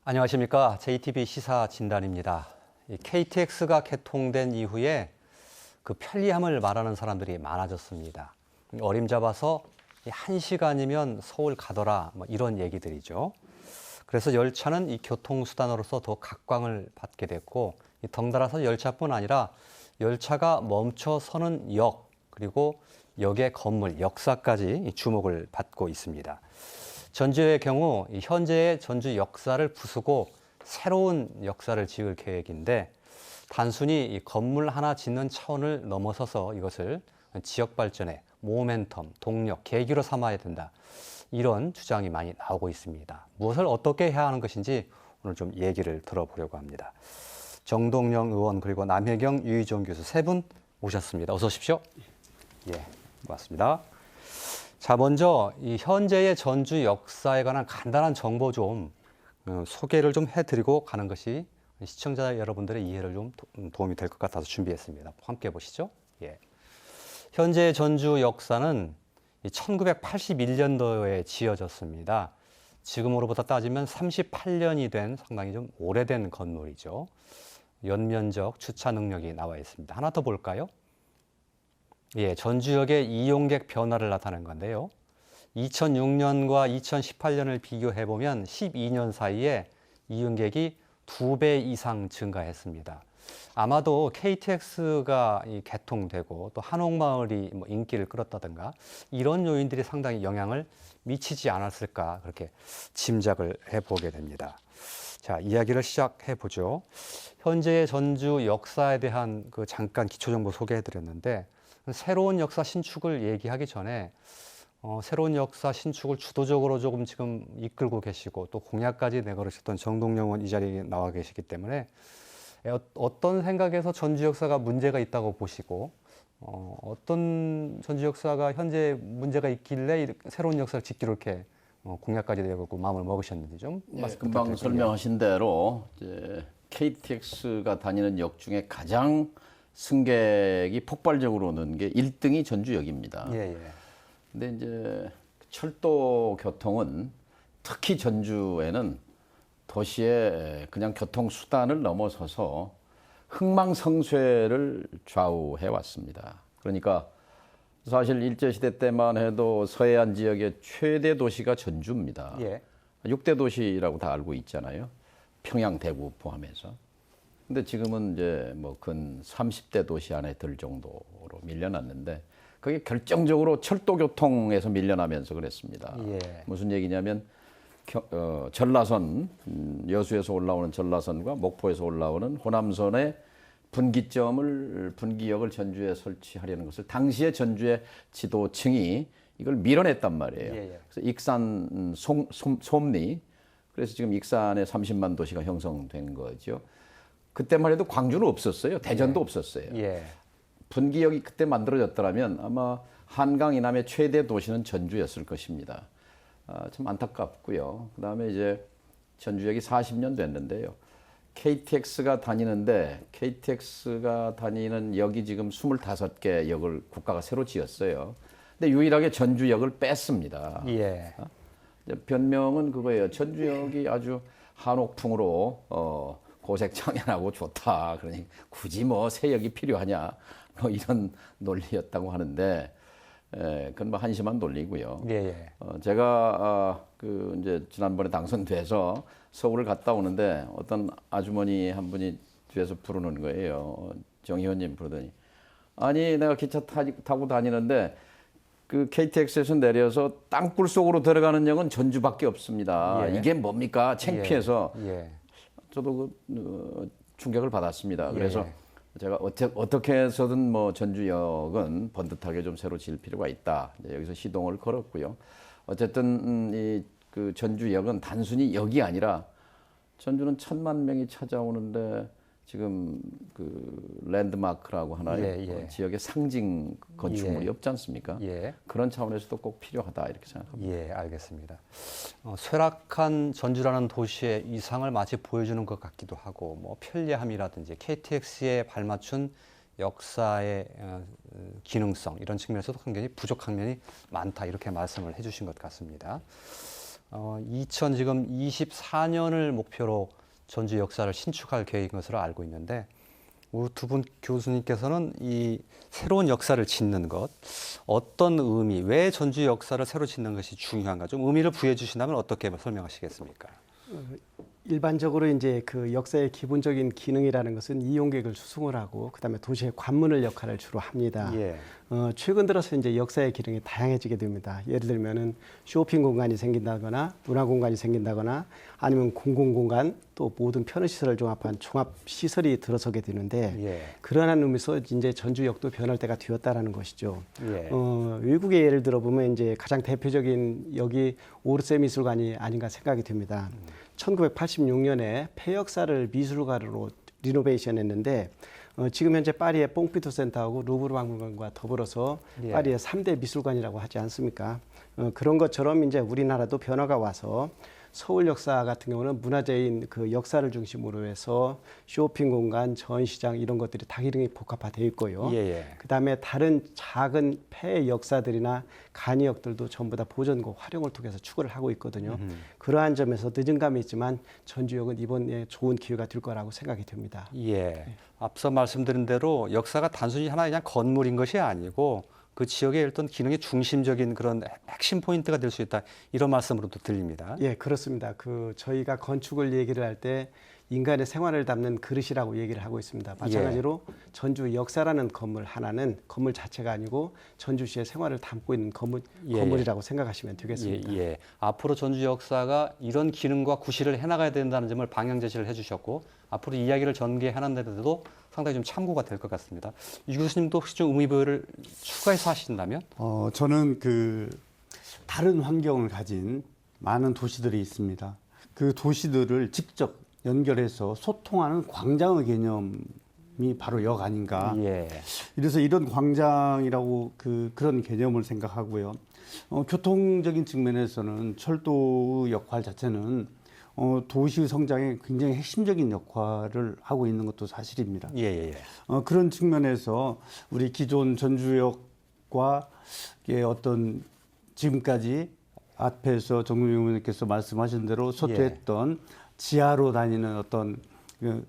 안녕하십니까. JTBC 시사 진단입니다. KTX가 개통된 이후에 그 편리함을 말하는 사람들이 많아졌습니다. 어림잡아서 1시간이면 서울 가더라 뭐 이런 얘기들이죠. 그래서 열차는 이 교통수단으로서 더 각광을 받게 됐고 덩달아서 열차뿐 아니라 열차가 멈춰서는 역 그리고 역의 건물, 역사까지 주목을 받고 있습니다. 전주의 경우 현재의 전주 역사를 부수고 새로운 역사를 지을 계획인데 단순히 이 건물 하나 짓는 차원을 넘어서서 이것을 지역 발전의 모멘텀, 동력, 계기로 삼아야 된다. 이런 주장이 많이 나오고 있습니다. 무엇을 어떻게 해야 하는 것인지 오늘 좀 얘기를 들어보려고 합니다. 정동영 의원 그리고 남혜경, 유희종 교수 세 분 모셨습니다. 어서 오십시오. 예, 고맙습니다. 자, 먼저 이 현재의 전주 역사에 관한 간단한 정보 좀 소개를 좀 해드리고 가는 것이 시청자 여러분들의 이해를 좀 도움이 될 것 같아서 준비했습니다. 함께 보시죠. 예. 현재 전주 역사는 1981년도에 지어졌습니다. 지금으로부터 따지면 38년이 된 상당히 좀 오래된 건물이죠. 연면적, 주차 능력이 나와 있습니다. 하나 더 볼까요? 예, 전주역의 이용객 변화를 나타낸 건데요. 2006년과 2018년을 비교해보면 12년 사이에 이용객이 2배 이상 증가했습니다. 아마도 KTX가 개통되고 또 한옥마을이 뭐 인기를 끌었다든가 이런 요인들이 상당히 영향을 미치지 않았을까 그렇게 짐작을 해보게 됩니다. 자, 이야기를 시작해 보죠. 현재의 전주 역사에 대한 그 잠깐 기초정보 소개해드렸는데 새로운 역사 신축을 얘기하기 전에 새로운 역사 신축을 주도적으로 조금 지금 이끌고 계시고 또 공약까지 내걸으셨던 정동영 의원 이 자리에 나와 계시기 때문에 어떤 생각에서 전주 역사가 문제가 있다고 보시고 어떤 전주 역사가 현재 문제가 있길래 새로운 역사를 짓기로 이렇게 공약까지 내걸고 마음을 먹으셨는지 좀 말씀 부탁드립니다. 금방 설명하신 대로 이제 KTX가 다니는 역 중에 가장 승객이 폭발적으로 오는 게 1등이 전주역입니다. 예, 예. 근데 이제 철도 교통은 특히 전주에는 도시의 그냥 교통 수단을 넘어서서 흥망성쇠를 좌우해 왔습니다. 그러니까 사실 일제시대 때만 해도 서해안 지역의 최대 도시가 전주입니다. 예. 6대 도시라고 다 알고 있잖아요. 평양, 대구 포함해서. 근데 지금은 이제 뭐 근 30대 도시 안에 들 정도로 밀려났는데 그게 결정적으로 철도 교통에서 밀려나면서 그랬습니다. 예. 무슨 얘기냐면 전라선 여수에서 올라오는 전라선과 목포에서 올라오는 호남선의 분기역을 전주에 설치하려는 것을 당시에 전주의 지도층이 이걸 밀어냈단 말이에요. 예, 예. 그래서 익산 솜리 그래서 지금 익산에 30만 도시가 형성된 거죠. 그때만 해도 광주는 없었어요. 대전도 없었어요. 예. 분기역이 그때 만들어졌더라면 아마 한강 이남의 최대 도시는 전주였을 것입니다. 참 안타깝고요. 그다음에 이제 전주역이 40년 됐는데요. KTX가 다니는 역이 지금 25개 역을 국가가 새로 지었어요. 근데 유일하게 전주역을 뺐습니다. 예. 변명은 그거예요. 전주역이 아주 한옥풍으로 고색창연하고 좋다. 그러니 굳이 뭐 새 역이 필요하냐. 뭐 이런 논리였다고 하는데 그건 뭐 한심한 논리고요. 예, 예. 제가 그 이제 지난번에 당선돼서 서울을 갔다 오는데 어떤 아주머니 한 분이 뒤에서 부르는 거예요. 정 의원님 부르더니 아니 내가 기차 타고 다니는데 그 KTX에서 내려서 땅굴 속으로 들어가는 역은 전주밖에 없습니다. 예. 이게 뭡니까? 창피해서 예. 저도 그 충격을 받았습니다. 그래서 예. 제가 어떻게 해서든 뭐 전주역은 번듯하게 좀 새로 지을 필요가 있다. 여기서 시동을 걸었고요. 어쨌든 이 그 전주역은 단순히 역이 아니라 전주는 1,000만 명이 찾아오는데 지금 그 랜드마크라고 하나의 예, 예. 지역의 상징 건축물이 예. 없지 않습니까? 예. 그런 차원에서도 꼭 필요하다 이렇게 생각합니다. 예, 알겠습니다. 쇠락한 전주라는 도시의 이상을 마치 보여주는 것 같기도 하고, 뭐 편리함이라든지 KTX에 발맞춘 역사의 기능성 이런 측면에서도 굉장히 부족한 면이 많다 이렇게 말씀을 해주신 것 같습니다. 지금 24년을 목표로 전주 역사를 신축할 계획인 것으로 알고 있는데 우리 두 분 교수님께서는 이 새로운 역사를 짓는 것 어떤 의미, 왜 전주 역사를 새로 짓는 것이 중요한가 좀 의미를 부여해 주신다면 어떻게 설명하시겠습니까? 일반적으로 이제 그 역사의 기본적인 기능이라는 것은 이용객을 수송을 하고 그다음에 도시의 관문을 역할을 주로 합니다. 예. 최근 들어서 이제 역사의 기능이 다양해지게 됩니다. 예를 들면은 쇼핑 공간이 생긴다거나 문화 공간이 생긴다거나 아니면 공공 공간 또 모든 편의 시설을 종합한 종합 시설이 들어서게 되는데 예. 그러한 의미에서 이제 전주역도 변할 때가 되었다라는 것이죠. 예. 외국의 예를 들어보면 이제 가장 대표적인 역이 오르세 미술관이 아닌가 생각이 듭니다. 1986년에 폐역사를 미술관으로 리노베이션 했는데 지금 현재 파리의 뽕피두 센터하고 루브르 박물관과 더불어서 예. 파리의 3대 미술관이라고 하지 않습니까? 그런 것처럼 이제 우리나라도 변화가 와서 서울 역사 같은 경우는 문화재인 그 역사를 중심으로 해서 쇼핑 공간, 전시장 이런 것들이 다 기능이 복합화되어 있고요. 예. 그다음에 다른 작은 폐 역사들이나 간이역들도 전부 다 보존과 활용을 통해서 추구를 하고 있거든요. 그러한 점에서 늦은 감이 있지만 전주역은 이번에 좋은 기회가 될 거라고 생각이 됩니다. 예. 앞서 말씀드린 대로 역사가 단순히 하나의 그냥 건물인 것이 아니고 그 지역의 어떤 기능의 중심적인 그런 핵심 포인트가 될 수 있다. 이런 말씀으로도 들립니다. 예, 그렇습니다. 저희가 건축을 얘기를 할 때 인간의 생활을 담는 그릇이라고 얘기를 하고 있습니다. 마찬가지로 전주 역사라는 건물 하나는 건물 자체가 아니고 전주시의 생활을 담고 있는 건물이라고 생각하시면 되겠습니다. 예. 앞으로 전주 역사가 이런 기능과 구실을 해나가야 된다는 점을 방향 제시를 해주셨고 앞으로 이야기를 전개하는 데도 상당히 좀 참고가 될 것 같습니다. 유 교수님도 혹시 좀 의미부여를 추가해서 하신다면? 저는 다른 환경을 가진 많은 도시들이 있습니다. 그 도시들을 직접 연결해서 소통하는 광장의 개념이 바로 역 아닌가. 예. 이래서 이런 광장이라고 그런 개념을 생각하고요. 교통적인 측면에서는 철도의 역할 자체는 도시의 성장에 굉장히 핵심적인 역할을 하고 있는 것도 사실입니다. 예. 그런 측면에서 우리 기존 전주역과 어떤 지금까지 앞에서 정동영 의원님께서 말씀하신 대로 소퇴했던 지하로 다니는 어떤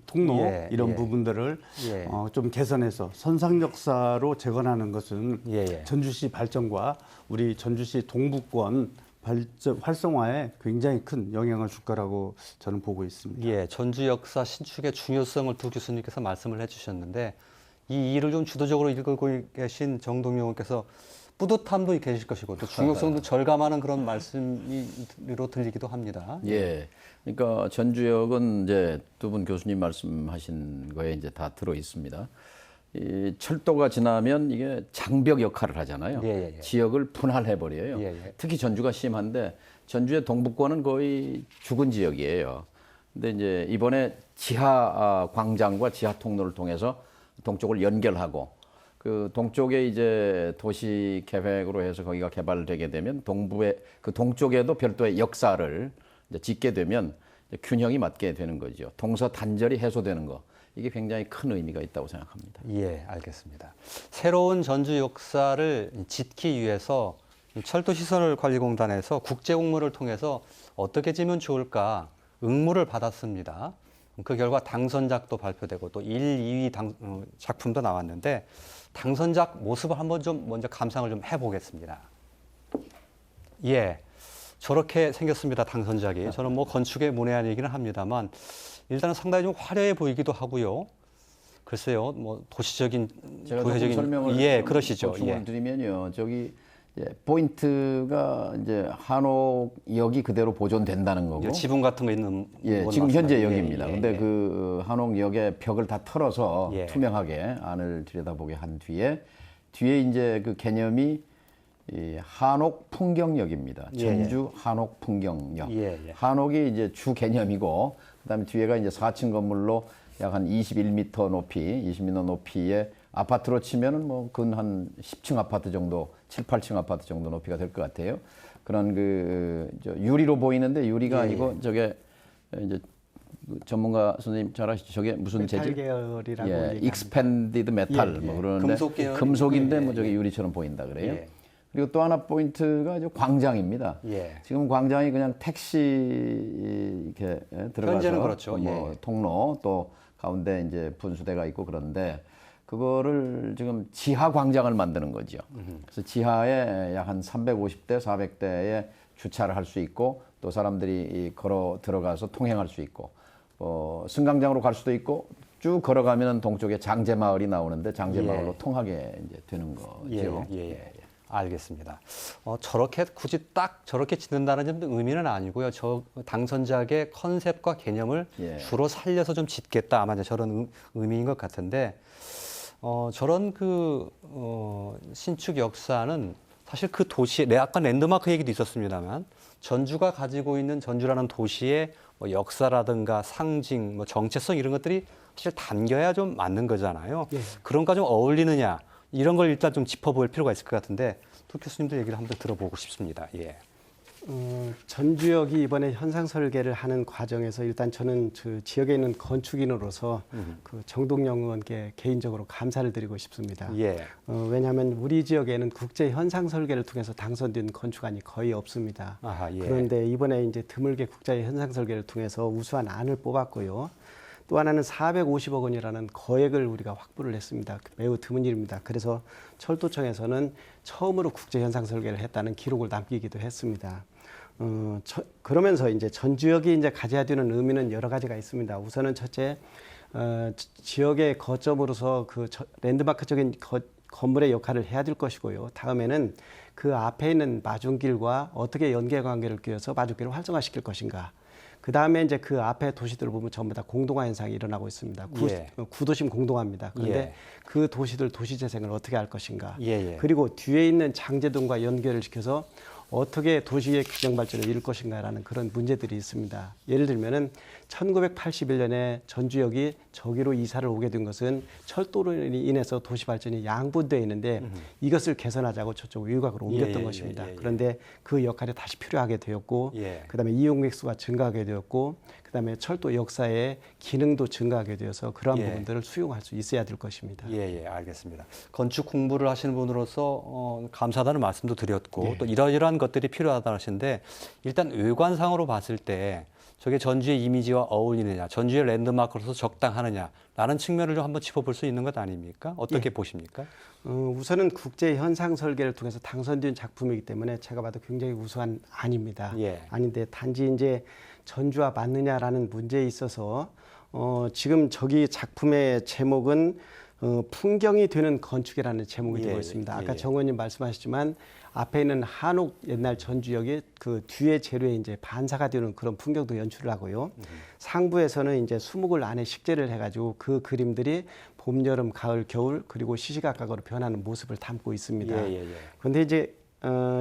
통로 이런 부분들을 좀 개선해서 선상 역사로 재건하는 것은 전주시 발전과 우리 전주시 동부권 활성화에 굉장히 큰 영향을 줄 거라고 저는 보고 있습니다. 예, 전주 역사 신축의 중요성을 두 교수님께서 말씀을 해주셨는데 이 일을 좀 주도적으로 이끌고 계신 정동영 의원께서 뿌듯함도 계실 것이고 또 중요성도 절감하는 그런 말씀으로 들리기도 합니다. 예. 그러니까 전주역은 이제 두 분 교수님 말씀하신 거에 이제 다 들어 있습니다. 이 철도가 지나면 이게 장벽 역할을 하잖아요. 지역을 분할해 버려요. 특히 전주가 심한데 전주의 동북권은 거의 죽은 지역이에요. 근데 이제 이번에 지하 광장과 지하 통로를 통해서 동쪽을 연결하고 그 동쪽에 이제 도시 계획으로 해서 거기가 개발되게 되면 동부의 그 동쪽에도 별도의 역사를 이제 짓게 되면 이제 균형이 맞게 되는 거죠. 동서 단절이 해소되는 거. 이게 굉장히 큰 의미가 있다고 생각합니다. 예, 알겠습니다. 새로운 전주 역사를 짓기 위해서 철도시설관리공단에서 국제공모를 통해서 어떻게 지면 좋을까 응모를 받았습니다. 그 결과 당선작도 발표되고 또 1, 2위 작품도 나왔는데 당선작 모습을 한번 좀 먼저 감상을 좀 해보겠습니다. 예, 저렇게 생겼습니다. 당선작이. 저는 뭐 건축의 문외한 얘기는 합니다만 일단은 상당히 좀 화려해 보이기도 하고요. 글쎄요, 뭐 도시적인, 제가 도시적인 설명을 그러시죠. 보충을 드리면요, 저기 포인트가 이제 한옥역이 그대로 보존된다는 거고. 지붕 같은 거 있는. 지금 현재 역입니다. 근데 그 한옥역의 벽을 다 털어서 투명하게 안을 들여다보게 한 뒤에 이제 그 개념이 이 한옥 풍경역입니다. 전주 한옥 풍경역. 한옥이 이제 주 개념이고, 그다음에 뒤에가 이제 4층 건물로 약 한 21m 높이, 20m 높이의 아파트로 치면은 뭐 근 한 10층 아파트 정도, 7, 8층 아파트 정도 높이가 될 것 같아요. 그런 저 유리로 보이는데 유리가 아니고 저게 이제 전문가 선생님 잘 아시죠? 저게 무슨 메탈 재질? 계열이라고 익스펜디드 메탈 뭐 그러는데 금속 계열. 금속인데 뭐 저게 유리처럼 보인다 그래요. 그리고 또 하나 포인트가 이제 광장입니다. 예. 지금 광장이 그냥 택시 이렇게 들어가서 현재는 그렇죠. 뭐 예. 통로 또 가운데 이제 분수대가 있고 그런데 그거를 지금 지하 광장을 만드는 거죠. 그래서 지하에 약 한 350대, 400대의 주차를 할 수 있고 또 사람들이 걸어 들어가서 통행할 수 있고 승강장으로 갈 수도 있고 쭉 걸어가면 동쪽에 장제마을이 나오는데 장제마을로 통하게 이제 되는 거죠. 예. 알겠습니다. 저렇게 굳이 딱 저렇게 짓는다는 점 의미는 아니고요. 저 당선작의 컨셉과 개념을 예. 주로 살려서 좀 짓겠다. 아마 이제 저런 의미인 것 같은데 저런 신축 역사는 사실 그 도시에 아까 랜드마크 얘기도 있었습니다만 전주가 가지고 있는 전주라는 도시의 뭐 역사라든가 상징, 뭐 정체성 이런 것들이 사실 담겨야 좀 맞는 거잖아요. 예. 그런 거 좀 어울리느냐 이런 걸 일단 좀 짚어볼 필요가 있을 것 같은데 두 교수님도 얘기를 한번 들어보고 싶습니다. 예. 전주역이 이번에 현상 설계를 하는 과정에서 일단 저는 그 지역에 있는 건축인으로서 그 정동영 의원께 개인적으로 감사를 드리고 싶습니다. 예. 왜냐하면 우리 지역에는 국제 현상 설계를 통해서 당선된 건축안이 거의 없습니다. 아하, 예. 그런데 이번에 이제 드물게 국제 현상 설계를 통해서 우수한 안을 뽑았고요. 또 하나는 450억 원이라는 거액을 우리가 확보를 했습니다. 매우 드문 일입니다. 그래서 철도청에서는 처음으로 국제 현상 설계를 했다는 기록을 남기기도 했습니다. 그러면서 이제 전주역이 이제 가져야 되는 의미는 여러 가지가 있습니다. 우선은 첫째, 지역의 거점으로서 그 랜드마크적인 건물의 역할을 해야 될 것이고요. 다음에는 그 앞에 있는 마중길과 어떻게 연계 관계를 끼워서 마중길을 활성화시킬 것인가. 그 다음에 이제 그 앞에 도시들을 보면 전부 다 공동화 현상이 일어나고 있습니다. 구도심 공동화입니다. 그런데 예. 그 도시들 도시 재생을 어떻게 할 것인가. 예. 그리고 뒤에 있는 장제동과 연결을 시켜서 어떻게 도시의 균형 발전을 이룰 것인가라는 그런 문제들이 있습니다. 예를 들면은 1981년에 전주역이 저기로 이사를 오게 된 것은 철도로 인해서 도시 발전이 양분되어 있는데 이것을 개선하자고 저쪽 외곽으로 옮겼던 것입니다. 그런데 그 역할이 다시 필요하게 되었고 그다음에 이용객 수가 증가하게 되었고 그다음에 철도 역사의 기능도 증가하게 되어서 그러한 부분들을 수용할 수 있어야 될 것입니다. 알겠습니다. 건축 공부를 하시는 분으로서 감사하다는 말씀도 드렸고 또 이러이러한 것들이 필요하다는 하시는데 일단 외관상으로 봤을 때 저게 전주의 이미지와 어울리느냐, 전주의 랜드마크로서 적당하느냐라는 측면을 좀 한번 짚어볼 수 있는 것 아닙니까? 어떻게 보십니까? 우선은 국제 현상 설계를 통해서 당선된 작품이기 때문에 제가 봐도 굉장히 우수한 안입니다. 아닌데 단지 이제 전주와 맞느냐라는 문제에 있어서 지금 저기 작품의 제목은 풍경이 되는 건축이라는 제목이 되고 있습니다. 아까 정 의원님 말씀하셨지만 앞에 있는 한옥 옛날 전주역이 그 뒤에 재료에 이제 반사가 되는 그런 풍경도 연출을 하고요. 상부에서는 이제 수목을 안에 식재를 해가지고 그 그림들이 봄, 여름, 가을, 겨울 그리고 시시각각으로 변하는 모습을 담고 있습니다. 그런데 이제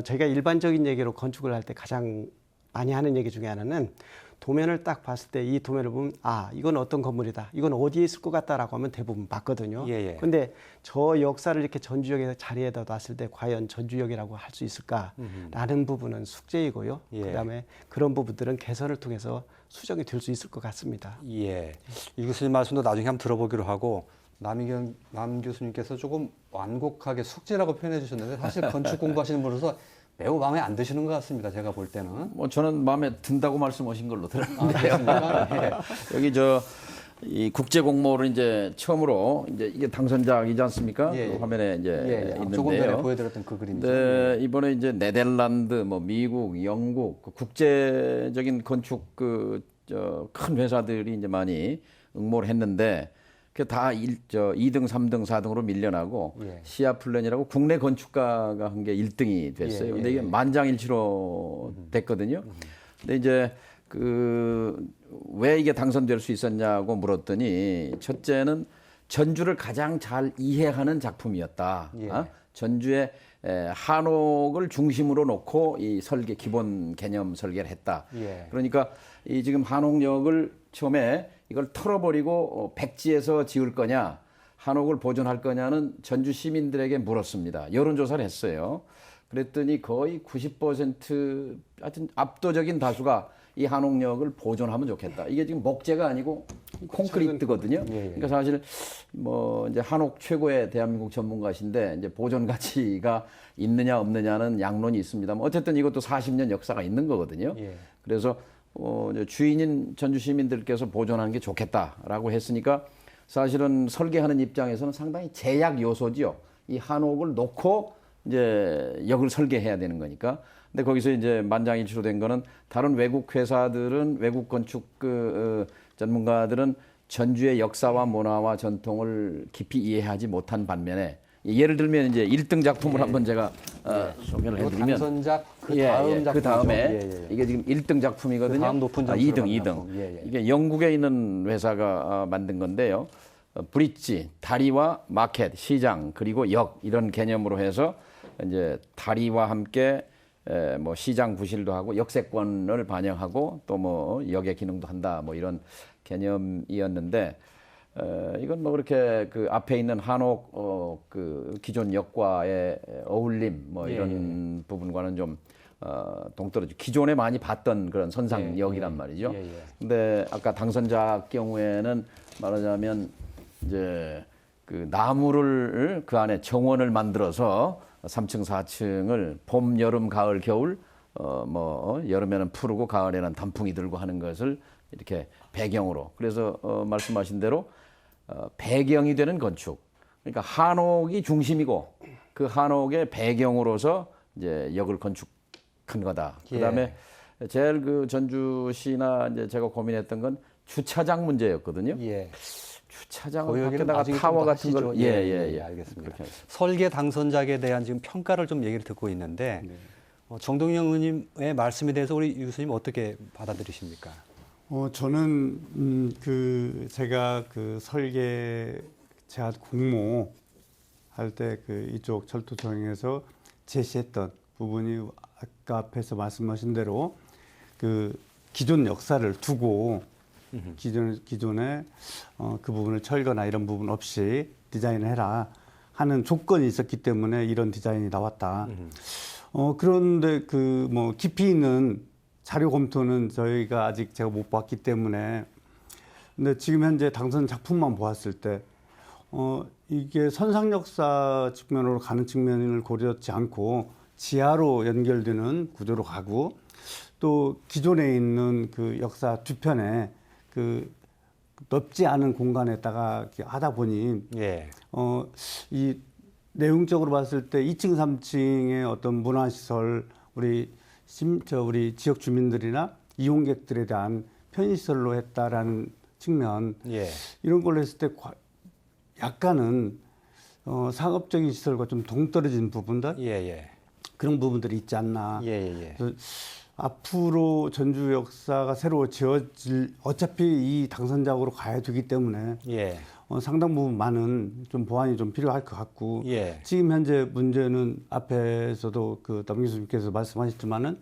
저희가 일반적인 얘기로 건축을 할 때 가장 많이 하는 얘기 중에 하나는 도면을 딱 봤을 때 이 도면을 보면 이건 어떤 건물이다. 이건 어디에 있을 것 같다라고 하면 대부분 맞거든요. 그런데 저 역사를 이렇게 전주역의 자리에다 놨을 때 과연 전주역이라고 할 수 있을까라는 부분은 숙제이고요. 그다음에 그런 부분들은 개선을 통해서 수정이 될 수 있을 것 같습니다. 이 교수님 말씀도 나중에 한번 들어보기로 하고 남 교수님께서 조금 완곡하게 숙제라고 표현해 주셨는데 사실 건축 공부하시는 분으로서 매우 마음에 안 드시는 것 같습니다. 제가 볼 때는. 저는 마음에 든다고 말씀하신 걸로 들었는데요. 여기 이 국제 공모를 이제 처음으로 이제 이게 당선작이지 않습니까? 화면에 이제 있는데요. 조금 전에 보여드렸던 그 그림이죠. 네, 이번에 이제 네덜란드, 미국, 영국 국제적인 건축 큰 회사들이 이제 많이 응모를 했는데. 다 2등, 3등, 4등으로 밀려나고 시아플랜이라고 국내 건축가가 한 게 1등이 됐어요. 근데 이게 만장일치로 됐거든요. 근데 이제 왜 이게 당선될 수 있었냐고 물었더니 첫째는 전주를 가장 잘 이해하는 작품이었다. 전주의 한옥을 중심으로 놓고 이 기본 개념 설계를 했다. 그러니까 이 지금 한옥역을 처음에 이걸 털어버리고 백지에서 지을 거냐, 한옥을 보존할 거냐는 전주 시민들에게 물었습니다. 여론조사를 했어요. 그랬더니 거의 90% 하여튼 압도적인 다수가 이 한옥역을 보존하면 좋겠다. 이게 지금 목재가 아니고 콘크리트거든요. 예, 예. 그러니까 사실 뭐 이제 한옥 최고의 대한민국 전문가신데 이제 보존 가치가 있느냐 없느냐는 양론이 있습니다만 어쨌든 이것도 40년 역사가 있는 거거든요. 예. 그래서 이제 주인인 전주 시민들께서 보존하는 게 좋겠다라고 했으니까 사실은 설계하는 입장에서는 상당히 제약 요소지요. 이 한옥을 놓고 이제 역을 설계해야 되는 거니까. 근데 거기서 이제 만장일치로 된 거는 다른 외국 회사들은 외국 건축 전문가들은 전주의 역사와 문화와 전통을 깊이 이해하지 못한 반면에 예를 들면 이제 1등 작품을 한번 제가 소개를 그리고 해드리면 당선작 그 다음 작품 그 다음에 이게 지금 1등 작품이거든요. 그 다음 높은 점수를 2등, 받은 2등. 작품. 예, 예. 이게 영국에 있는 회사가 만든 건데요. 브릿지, 다리와 마켓, 시장 그리고 역 이런 개념으로 해서 이제 다리와 함께 뭐 시장 부실도 하고 역세권을 반영하고 또 뭐 역의 기능도 한다 뭐 이런 개념이었는데 이건 뭐 그렇게 그 앞에 있는 한옥 그 기존 역과의 어울림 뭐 이런 부분과는 좀 동떨어져 기존에 많이 봤던 그런 선상역이란 말이죠. 예, 예. 근데 아까 당선자 경우에는 말하자면 이제 그 나무를 그 안에 정원을 만들어서 3층, 4층을 봄, 여름, 가을, 겨울 뭐 여름에는 푸르고 가을에는 단풍이 들고 하는 것을 이렇게 배경으로 그래서 말씀하신 대로 배경이 되는 건축. 그러니까 한옥이 중심이고 그 한옥의 배경으로서 이제 역을 건축한 거다. 그다음에 제일 그 전주시나 이제 제가 고민했던 건 주차장 문제였거든요. 예. 주차장 그 얘기는 밖에다가 나중에 타워 좀더 같은 걸 하시죠. 예, 알겠습니다. 그렇게 하겠습니다. 설계 당선작에 대한 지금 평가를 좀 얘기를 듣고 있는데 정동영 의원님의 말씀에 대해서 우리 유 교수님 어떻게 받아들이십니까? 저는 제가 그 설계 제가 공모 할 때 그 이쪽 철도청에서 제시했던 부분이 아까 앞에서 말씀하신 대로 그 기존 역사를 두고 기존에 그 부분을 철거나 이런 부분 없이 디자인을 해라 하는 조건이 있었기 때문에 이런 디자인이 나왔다. 그런데 그 뭐 깊이 있는 자료 검토는 저희가 아직 제가 못 봤기 때문에 근데 지금 현재 당선 작품만 보았을 때 이게 선상 역사 측면으로 가는 측면을 고려하지 않고 지하로 연결되는 구조로 가고 또 기존에 있는 그 역사 뒤편에 그 넓지 않은 공간에다가 이렇게 하다 보니 예. 이 내용적으로 봤을 때 2층, 3층의 어떤 문화시설 우리 지역 주민들이나 이용객들에 대한 편의시설로 했다라는 측면 예. 이런 걸로 했을 때 약간은 상업적인 시설과 좀 동떨어진 부분들 예, 예. 그런 부분들이 있지 않나. 예, 예. 그래서 앞으로 전주 역사가 새로 지어질 어차피 이 당선작으로 가야 되기 때문에 예. 상당 부분 많은 좀 보완이 좀 필요할 것 같고 예. 지금 현재 문제는 앞에서도 그 남 교수님께서 말씀하셨지만은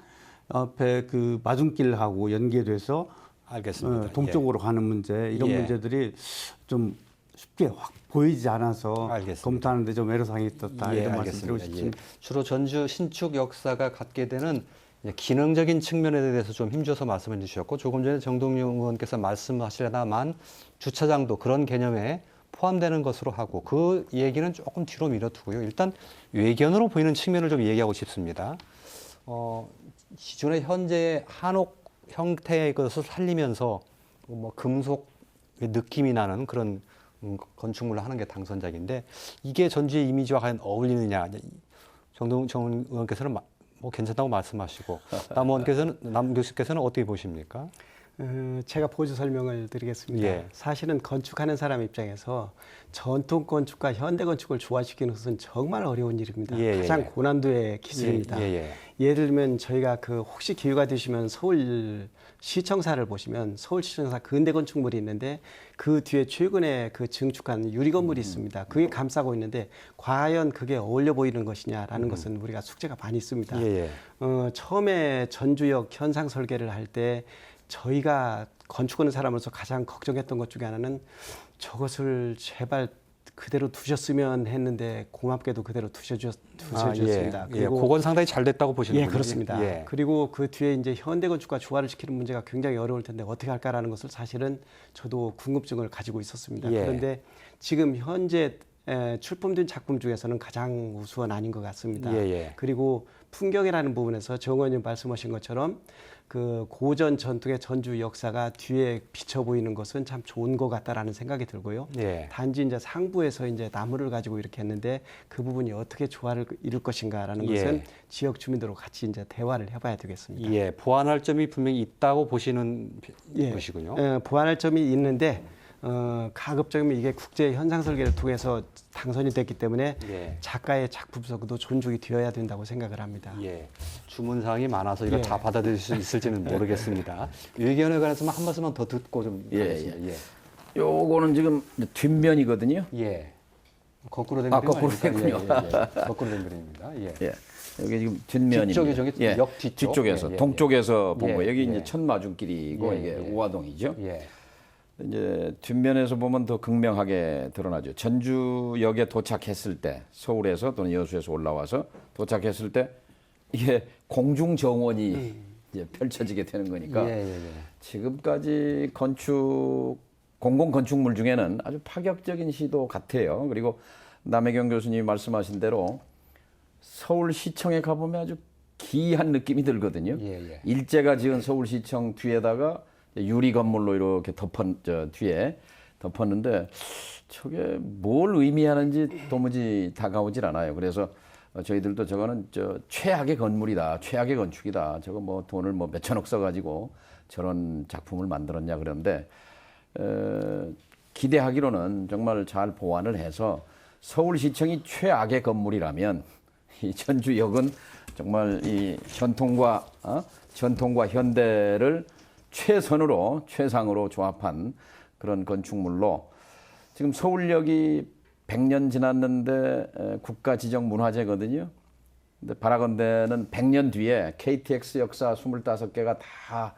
앞에 그 마중길하고 연계돼서 알겠습니다. 동쪽으로 가는 문제 이런 예. 문제들이 좀 쉽게 확 보이지 않아서 알겠습니다. 검토하는데 좀 애로사항이 있었다 예, 이런 말씀 드리고 알겠습니다. 싶습니다. 예. 주로 전주 신축 역사가 갖게 되는 이제 기능적인 측면에 대해서 좀 힘줘서 말씀해 주셨고 조금 전에 정동영 의원께서 말씀하시려다만 주차장도 그런 개념에 포함되는 것으로 하고 그 얘기는 조금 뒤로 밀어두고요. 일단 외견으로 보이는 측면을 좀 얘기하고 싶습니다. 기존의 현재의 한옥 형태의 것을 살리면서 뭐 금속 느낌이 나는 그런 건축물을 하는 게 당선작인데 이게 전주의 이미지와 과연 어울리느냐. 정동영 의원께서는 뭐 괜찮다고 말씀하시고 남 교수께서는 어떻게 보십니까? 제가 보조 설명을 드리겠습니다. 예. 사실은 건축하는 사람 입장에서 전통 건축과 현대 건축을 조화시키는 것은 정말 어려운 일입니다. 예, 예, 가장 예. 고난도의 기술입니다. 예를 들면 저희가 그 혹시 기회가 되시면 서울 시청사를 보시면 서울시청사 근대 건축물이 있는데 그 뒤에 최근에 그 증축한 유리 건물이 있습니다. 그게 감싸고 있는데 과연 그게 어울려 보이는 것이냐라는 것은 우리가 숙제가 많이 있습니다. 예, 예. 처음에 전주역 현상 설계를 할 때 저희가 건축하는 사람으로서 가장 걱정했던 것 중에 하나는 저것을 제발 그대로 두셨으면 했는데 고맙게도 그대로 두셔주셨습니다. 예, 그건 상당히 잘 됐다고 보시는군요. 예, 그렇습니다. 예. 그리고 그 뒤에 이제 현대건축과 조화를 시키는 문제가 굉장히 어려울 텐데 어떻게 할까라는 것을 사실은 저도 궁금증을 가지고 있었습니다. 예. 그런데 지금 현재 출품된 작품 중에서는 가장 우수한 아닌 것 같습니다. 예, 예. 그리고 풍경이라는 부분에서 정 의원님 말씀하신 것처럼 그 고전 전통의 전주 역사가 뒤에 비쳐 보이는 것은 참 좋은 것 같다라는 생각이 들고요. 예. 단지 이제 상부에서 이제 나무를 가지고 이렇게 했는데 그 부분이 어떻게 조화를 이룰 것인가라는 예. 것은 지역 주민들과 같이 이제 대화를 해봐야 되겠습니다. 예, 보완할 점이 분명히 있다고 보시는 예. 것이군요. 보완할 점이 있는데 가급적이면 이게 국제 현상 설계를 통해서 당선이 됐기 때문에 예. 작가의 작품성도 존중이 되어야 된다고 생각을 합니다. 예, 주문사항이 많아서 이걸 예. 다 받아들일 수 있을지는 모르겠습니다. 의견에 관해서만 한 말씀만 더 듣고 좀 예, 하겠습니다. 예. 요거는 지금 뒷면이거든요. 예. 거꾸로 된 아, 그림 거꾸로 아닙니까? 됐군요. 예, 예. 거꾸로 된 그림입니다. 예. 예. 여기 지금 뒷면입니다. 뒤쪽이 저기 역 뒤쪽? 뒤쪽에서 예, 예, 동쪽에서 본 예, 거예요. 여기 예. 이제 천마중길이고 예, 이게 예. 우화동이죠. 예. 이제 뒷면에서 보면 더 극명하게 드러나죠. 전주역에 도착했을 때 서울에서 또는 여수에서 올라와서 도착했을 때 이게 공중 정원이 이제 펼쳐지게 되는 거니까 예, 예, 예. 지금까지 공공 건축물 중에는 아주 파격적인 시도 같아요. 그리고 남혜경 교수님이 말씀하신 대로 서울시청에 가보면 아주 기이한 느낌이 들거든요. 예, 예. 일제가 지은 서울시청 뒤에다가 유리 건물로 이렇게 뒤에 덮었는데 저게 뭘 의미하는지 도무지 다가오질 않아요. 그래서 저희들도 저거는 최악의 건물이다, 최악의 건축이다. 저거 뭐 돈을 뭐 몇천억 써가지고 저런 작품을 만들었냐 그러는데 기대하기로는 정말 잘 보완을 해서 서울시청이 최악의 건물이라면 이 전주역은 정말 이 전통과 현대를 최상으로 조합한 그런 건축물로 지금 서울역이 100년 지났는데 국가 지정 문화재거든요. 근데 바라건대는 100년 뒤에 KTX 역사 25개가 다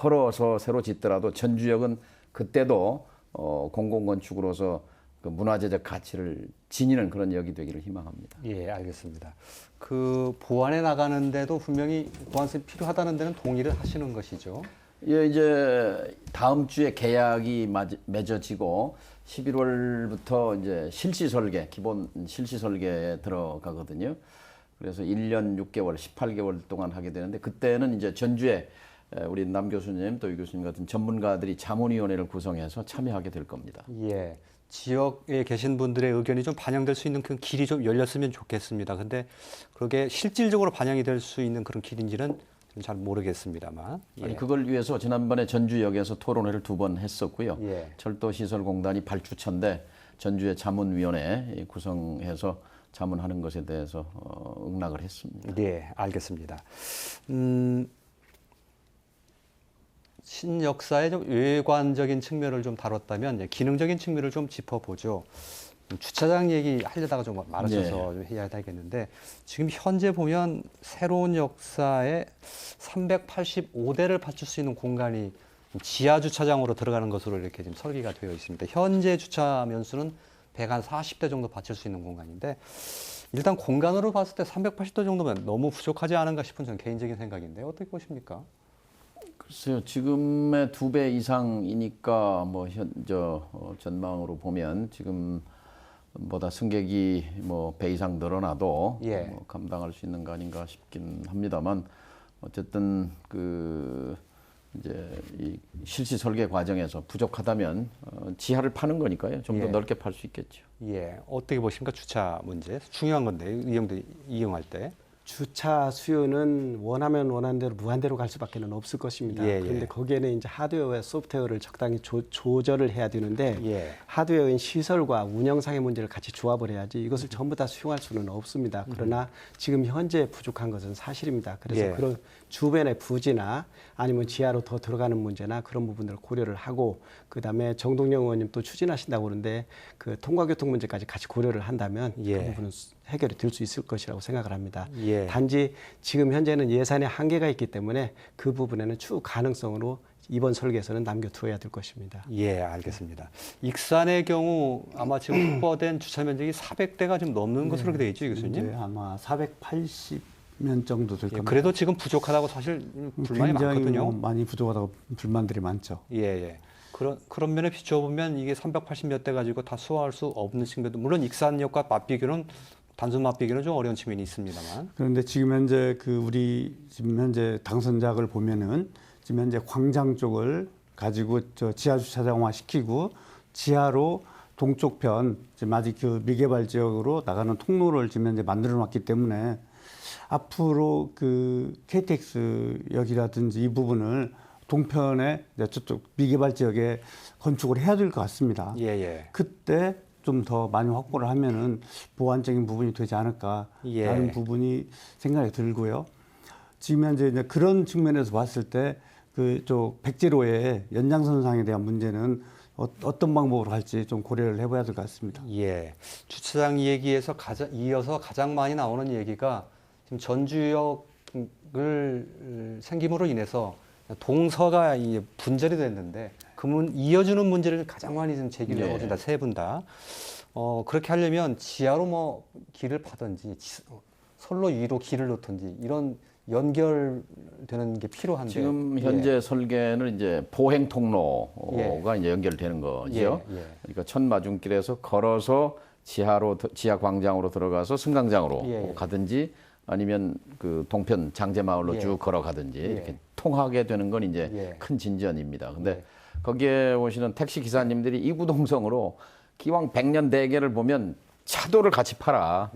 헐어서 새로 짓더라도 전주역은 그때도 공공건축으로서 그 문화재적 가치를 지니는 그런 역이 되기를 희망합니다. 예, 알겠습니다. 그 보완해 나가는데도 분명히 보완이 필요하다는 데는 동의를 하시는 것이죠. 예, 이제 다음 주에 계약이 맺어지고 11월부터 이제 실시 설계, 기본 실시 설계에 들어가거든요. 그래서 1년 6개월, 18개월 동안 하게 되는데 그때는 이제 전주에 우리 남 교수님 또 유 교수님 같은 전문가들이 자문위원회를 구성해서 참여하게 될 겁니다. 예. 지역에 계신 분들의 의견이 좀 반영될 수 있는 그 길이 좀 열렸으면 좋겠습니다. 근데 그게 실질적으로 반영이 될 수 있는 그런 길인지는 좀 잘 모르겠습니다만. 예. 아니, 그걸 위해서 지난번에 전주역에서 토론회를 2번 했었고요. 예. 철도시설공단이 발주처인데 전주의 자문위원회 구성해서 자문하는 것에 대해서 응낙을 했습니다. 예, 알겠습니다. 신역사의 좀 외관적인 측면을 좀 다뤘다면 기능적인 측면을 좀 짚어보죠. 주차장 얘기 하려다가 좀 말아서서 좀 해야 되겠는데 지금 현재 보면 새로운 역사에 385대를 받칠 수 있는 공간이 지하 주차장으로 들어가는 것으로 이렇게 지금 설계가 되어 있습니다. 현재 주차 면수는 140대 정도 받칠 수 있는 공간인데 일단 공간으로 봤을 때 380대 정도면 너무 부족하지 않은가 싶은 저는 개인적인 생각인데 어떻게 보십니까? 글쎄요, 지금의 2배 이상이니까 뭐 전망으로 보면 지금보다 승객이 뭐 배 이상 늘어나도 예. 뭐 감당할 수 있는 거 아닌가 싶긴 합니다만 어쨌든 이제 이 실시 설계 과정에서 부족하다면 지하를 파는 거니까요. 좀 더 예. 넓게 팔 수 있겠죠. 예, 어떻게 보십니까? 주차 문제 중요한 건데 이용할 때. 주차 수요는 원하는 대로 무한대로 갈 수밖에 없을 것입니다. 예, 예. 그런데 거기에는 이제 하드웨어와 소프트웨어를 적당히 조절을 해야 되는데 예. 하드웨어인 시설과 운영상의 문제를 같이 조합을 해야지 이것을 전부 다 수용할 수는 없습니다. 그러나 지금 현재 부족한 것은 사실입니다. 그래서 예. 그런 주변의 부지나 아니면 지하로 더 들어가는 문제나 그런 부분들을 고려를 하고 그다음에 정동영 의원님 또 추진하신다고 그러는데 그 통과교통 문제까지 같이 고려를 한다면 예. 그 부분은 해결이 될 수 있을 것이라고 생각을 합니다. 예. 단지 지금 현재는 예산의 한계가 있기 때문에 그 부분에는 추후 가능성으로 이번 설계에서는 남겨두어야 될 것입니다. 예, 알겠습니다. 익산의 경우 아마 지금 확보된 주차 면적이 400대가 좀 넘는 것으로 되어 있죠, 교수님? 이제 아마 480면 정도 될 예, 겁니다. 그래도 지금 부족하다고 사실 불만이 굉장히 많거든요. 뭐 많이 부족하다고 불만들이 많죠. 예, 예. 그런 면에 비춰보면 이게 380몇 대 가지고 다 소화할 수 없는 측면도 물론 익산역과 맞비교는 단순 맞비교는 좀 어려운 측면이 있습니다만. 그런데 지금 현재 우리 지금 현재 당선작을 보면은 지금 현재 광장 쪽을 가지고 저 지하 주차장화 시키고 지하로 동쪽 편 지금 아직 그 미개발 지역으로 나가는 통로를 지금 현재 만들어 놨기 때문에 앞으로 그 KTX 역이라든지 이 부분을 동편에 이제 저쪽 미개발 지역에 건축을 해야 될 것 같습니다. 예, 예. 그때 좀 더 많이 확보를 하면은 보완적인 부분이 되지 않을까라는 예. 부분이 생각이 들고요. 지금 현재 이제 그런 측면에서 봤을 때 그쪽 백제로의 연장선상에 대한 문제는 어떤 방법으로 할지 좀 고려를 해봐야 될 것 같습니다. 예. 주차장 얘기에서 이어서 가장 많이 나오는 얘기가 지금 전주역을 생김으로 인해서 동서가 이제 분절이 됐는데 이어주는 문제를 가장 많이 지금 제기를 하고 있습니다. 세 분 다. 그렇게 하려면 지하로 뭐 길을 파든지 선로 위로 길을 놓든지 이런 연결되는 게 필요한데 지금 현재 설계는 이제 보행 통로가 이제 연결되는 거죠. 예. 그러니까 첫 마중길에서 걸어서 지하 광장으로 들어가서 승강장으로 가든지 아니면 그 동편 장제마을로 쭉 걸어가든지 이렇게 통하게 되는 건 이제 큰 진전입니다. 근데 거기에 오시는 택시 기사님들이 이구동성으로 기왕 100년 대계를 보면 차도를 같이 팔아.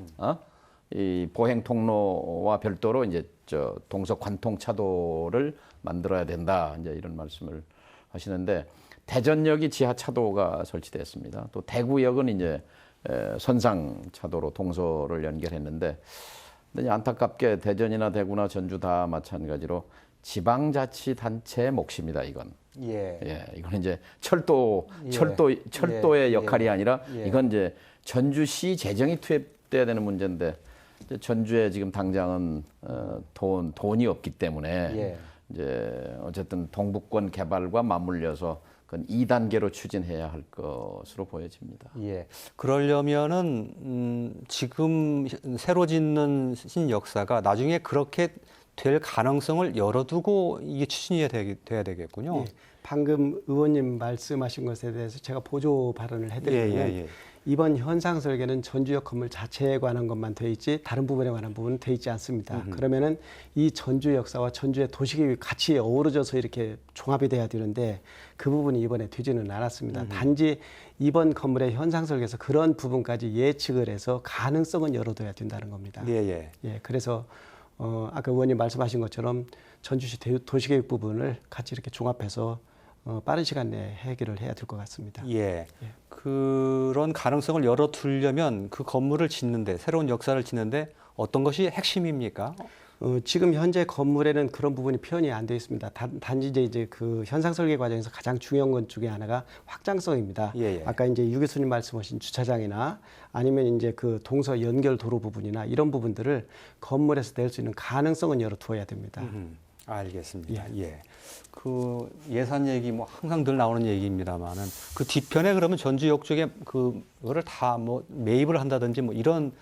이 보행 통로와 별도로 이제 저 동서 관통 차도를 만들어야 된다. 이제 이런 말씀을 하시는데 대전역이 지하 차도가 설치됐습니다. 또 대구역은 이제 선상 차도로 동서를 연결했는데 근데 안타깝게 대전이나 대구나 전주 다 마찬가지로 지방자치단체의 몫입니다. 이건. 이건 이제 철도의 역할이 아니라 이건 이제 전주시 재정이 투입돼야 되는 문제인데 이제 전주에 지금 당장은 돈이 없기 때문에 이제 어쨌든 동북권 개발과 맞물려서 그건 2단계로 추진해야 할 것으로 보여집니다. 예. 그러려면은 지금 새로 짓는 신역사가 나중에 그렇게 될 가능성을 열어두고 이게 추진이 돼야 되겠군요. 예, 방금 의원님 말씀하신 것에 대해서 제가 보조 발언을 해드리면 이번 현상 설계는 전주역 건물 자체에 관한 것만 돼 있지 다른 부분에 관한 부분은 돼 있지 않습니다. 그러면은 이 전주 역사와 전주의 도시계획이 같이 어우러져서 이렇게 종합이 돼야 되는데 그 부분이 이번에 되지는 않았습니다. 단지 이번 건물의 현상 설계에서 그런 부분까지 예측을 해서 가능성은 열어둬야 된다는 겁니다. 예. 그래서 아까 의원님 말씀하신 것처럼 전주시 도시계획 부분을 같이 이렇게 종합해서 빠른 시간 내에 해결을 해야 될 것 같습니다. 그런 가능성을 열어두려면 그 건물을 짓는데 새로운 역사를 짓는데 어떤 것이 핵심입니까? 지금 현재 건물에는 그런 부분이 표현이 안 되어 있습니다. 단지 이제 그 현상 설계 과정에서 가장 중요한 것 중에 하나가 확장성입니다. 아까 이제 유 교수님 말씀하신 주차장이나 아니면 이제 그 동서 연결 도로 부분이나 이런 부분들을 건물에서 낼 수 있는 가능성은 열어두어야 됩니다. 알겠습니다. 그 예산 얘기 뭐 항상 늘 나오는 얘기입니다만은 그 뒤편에 그러면 전주역 쪽에 그거를 다 뭐 매입을 한다든지 뭐 이런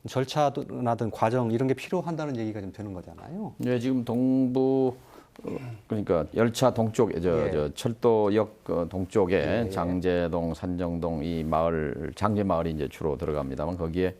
절차나든 과정 이런 게 필요한다는 얘기가 좀 되는 거잖아요. 지금 동부 그러니까 열차 동쪽에 저 철도역 동쪽에 장제동, 산정동 이 마을 장제마을이 이제 주로 들어갑니다만 거기에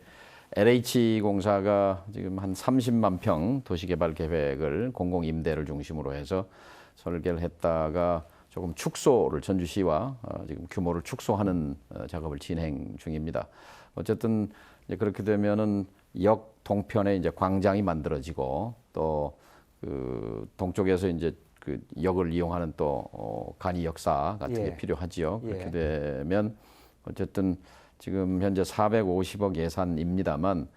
LH공사가 지금 한 30만 평 도시개발 계획을 공공임대를 중심으로 해서 설계를 했다가 조금 축소를 전주시와 지금 규모를 축소하는 작업을 진행 중입니다. 어쨌든 이제 그렇게 되면은 역 동편에 이제 광장이 만들어지고 또 그 동쪽에서 이제 그 역을 이용하는 또 간이 역사 같은 게 필요하지요. 그렇게 되면 어쨌든 지금 현재 450억 예산입니다만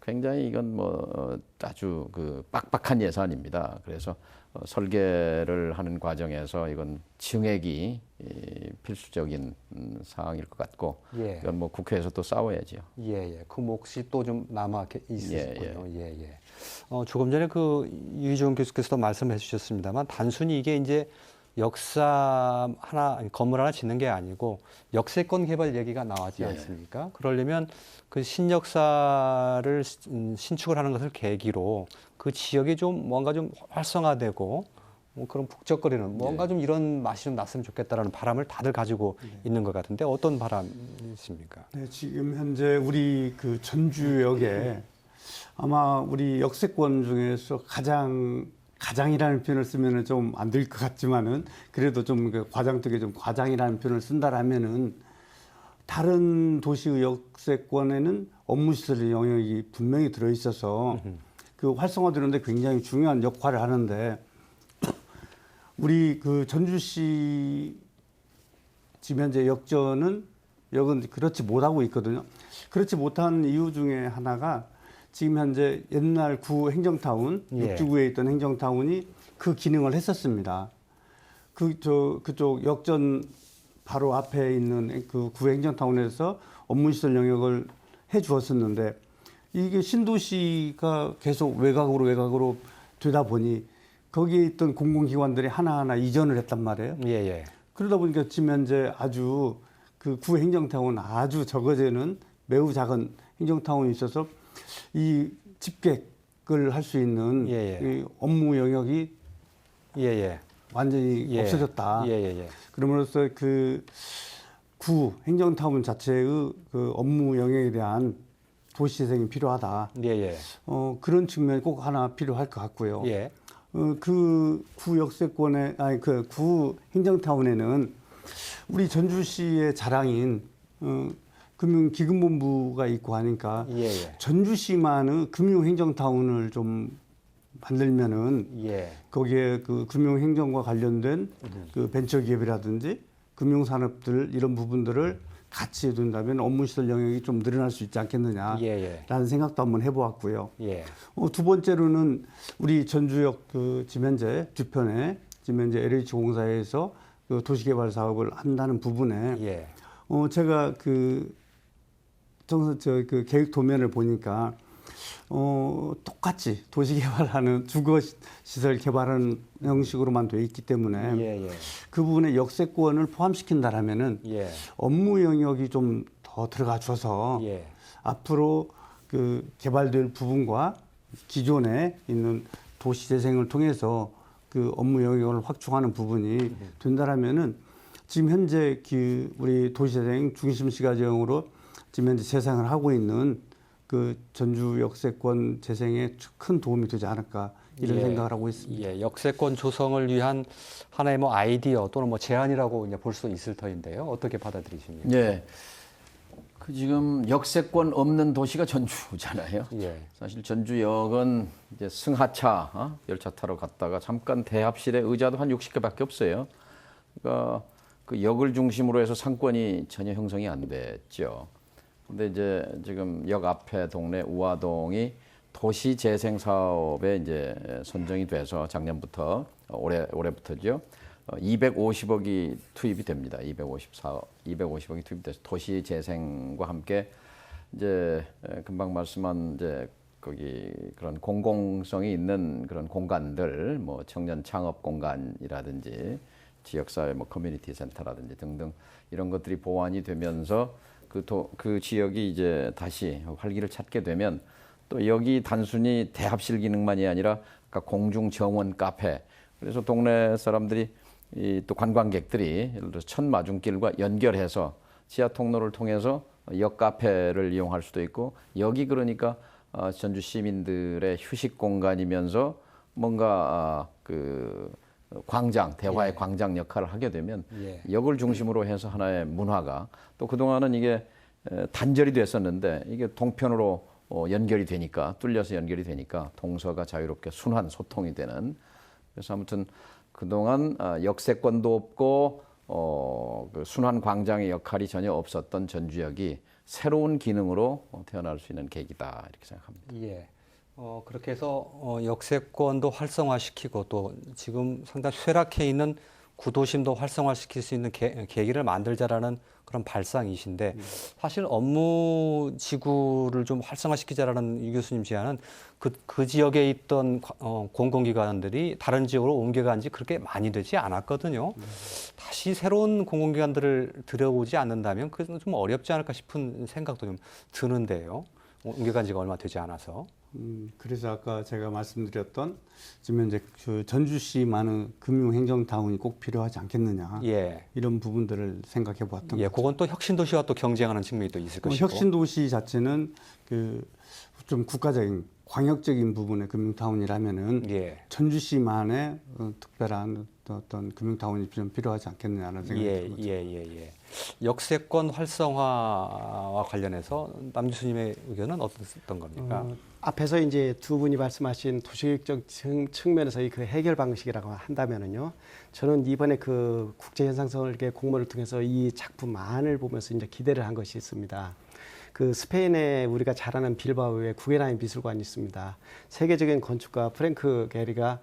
굉장히 이건 뭐 아주 그 빡빡한 예산입니다. 그래서 설계를 하는 과정에서 이건 증액이 필수적인 사항일 것 같고 예. 이건 뭐 국회에서 또 싸워야죠. 예. 그 몫이 또 좀 남아 있으시군요. 예. 예. 조금 전에 그 유희종 교수께서도 말씀해 주셨습니다만 단순히 이게 이제 역사 하나, 건물 하나 짓는 게 아니고 역세권 개발 얘기가 나왔지 예. 않습니까? 그러려면 그 신역사를 신축을 하는 것을 계기로 그 지역이 좀 뭔가 좀 활성화되고 뭐 그런 북적거리는 뭔가 좀 이런 맛이 좀 났으면 좋겠다라는 바람을 다들 가지고 있는 것 같은데 어떤 바람이십니까? 네, 지금 현재 우리 그 전주역에 아마 우리 역세권 중에서 가장이라는 표현을 쓰면은 좀 안 될 것 같지만은 그래도 좀 그 과장되게 좀 과장이라는 표현을 쓴다라면은 다른 도시의 역세권에는 업무시설 영역이 분명히 들어 있어서 그 활성화되는데 굉장히 중요한 역할을 하는데 우리 그 전주시 지금 현재 역은 그렇지 못하고 있거든요. 그렇지 못한 이유 중에 하나가 지금 현재 옛날 구 행정타운, 예. 육지구에 있던 행정타운이 그 기능을 했었습니다. 그쪽 역전 바로 앞에 있는 그 구 행정타운에서 업무시설 영역을 해 주었었는데 이게 신도시가 계속 외곽으로 되다 보니 거기에 있던 공공기관들이 하나하나 이전을 했단 말이에요. 예. 그러다 보니까 지금 현재 아주 그 구 행정타운 아주 적어지는 매우 작은 행정타운이 있어서 이 집객을 할 수 있는 이 업무 영역이 완전히 없어졌다. 그럼으로써 그 구 행정타운 자체의 그 업무 영역에 대한 도시재생이 필요하다. 그런 측면이 꼭 하나 필요할 것 같고요. 그 구 역세권에 그 구 행정타운에는 우리 전주시의 자랑인 금융기금본부가 있고 하니까 전주시만의 금융행정타운을 좀 만들면은 거기에 그 금융행정과 관련된 그 벤처기업이라든지 금융산업들 이런 부분들을 같이 해둔다면 업무시설 영역이 좀 늘어날 수 있지 않겠느냐라는 생각도 한번 해보았고요. 두 번째로는 우리 전주역 그 지금 현재 뒤편에 지금 현재 LH공사에서 그 도시개발 사업을 한다는 부분에 제가 그 계획 도면을 보니까 똑같이 도시개발하는 주거시설 개발하는 형식으로만 돼 있기 때문에 그 부분에 역세권을 포함시킨다라면은 업무 영역이 좀 더 들어가 줘서 앞으로 그 개발될 부분과 기존에 있는 도시재생을 통해서 그 업무 영역을 확충하는 부분이 된다라면은 지금 현재 그 우리 도시재생 중심시가지형으로 지금 현재 재생을 하고 있는 그 전주 역세권 재생에 큰 도움이 되지 않을까 이런 생각을 하고 있습니다. 역세권 조성을 위한 하나의 뭐 아이디어 또는 뭐 제안이라고 이제 볼 수 있을 터인데요. 어떻게 받아들이십니까? 그 지금 역세권 없는 도시가 전주잖아요. 사실 전주역은 이제 승하차 열차 타러 갔다가 잠깐 대합실에 의자도 한 60개밖에 없어요. 그러니까 그 역을 중심으로 해서 상권이 전혀 형성이 안 됐죠. 근데 이제 지금 역 앞에 동네 우화동이 도시 재생 사업에 이제 선정이 돼서 작년부터 올해부터죠. 250억이 투입이 됩니다. 250억이 투입돼서 도시 재생과 함께 이제 금방 말씀한 이제 거기 그런 공공성이 있는 그런 공간들, 뭐 청년 창업 공간이라든지 지역사회 뭐 커뮤니티 센터라든지 등등 이런 것들이 보완이 되면서 그 지역이 이제 다시 활기를 찾게 되면 또 여기 단순히 대합실 기능만이 아니라 아까 공중 정원 카페 그래서 동네 사람들이 또 관광객들이 예를 들어 천마중길과 연결해서 지하 통로를 통해서 역 카페를 이용할 수도 있고 여기 그러니까 전주 시민들의 휴식 공간이면서 뭔가 그 광장, 대화의 광장 역할을 하게 되면 역을 중심으로 해서 하나의 문화가 또 그동안은 이게 단절이 됐었는데 이게 동편으로 연결이 되니까 뚫려서 연결이 되니까 동서가 자유롭게 순환 소통이 되는 그래서 아무튼 그동안 역세권도 없고 그 순환 광장의 역할이 전혀 없었던 전주역이 새로운 기능으로 태어날 수 있는 계기다 이렇게 생각합니다. 예. 그렇게 해서 역세권도 활성화시키고 또 지금 상당히 쇠락해 있는 구도심도 활성화시킬 수 있는 계기를 만들자라는 그런 발상이신데 사실 업무 지구를 좀 활성화시키자라는 이 교수님 제안은 그 지역에 있던 공공기관들이 다른 지역으로 옮겨간 지 그렇게 많이 되지 않았거든요. 다시 새로운 공공기관들을 들여오지 않는다면 그건 좀 어렵지 않을까 싶은 생각도 좀 드는데요. 옮겨간 지가 얼마 되지 않아서. 그래서 아까 제가 말씀드렸던 지금 현재 그 전주시 많은 금융행정타운이 꼭 필요하지 않겠느냐 예. 이런 부분들을 생각해 보았던 예, 거죠. 그건 또 혁신도시와 또 경쟁하는 측면이 또 있을 것이고. 혁신도시 자체는 그 좀 국가적인 광역적인 부분의 금융타운이라면은 예. 전주시만의 특별한 어떤 금융타운이 좀 필요하지 않겠느냐는 생각이 예, 들거든요. 예. 역세권 활성화와 관련해서 남 교수님의 의견은 어떤 겁니까? 앞에서 이제 두 분이 말씀하신 도시계획적 측면에서의 그 해결 방식이라고 한다면은요, 저는 이번에 그 국제현상설계 공모를 통해서 이 작품안을 보면서 이제 기대를 한 것이 있습니다. 그 스페인에 우리가 잘 아는 빌바오에 구겐하임 미술관이 있습니다. 세계적인 건축가 프랭크 게리가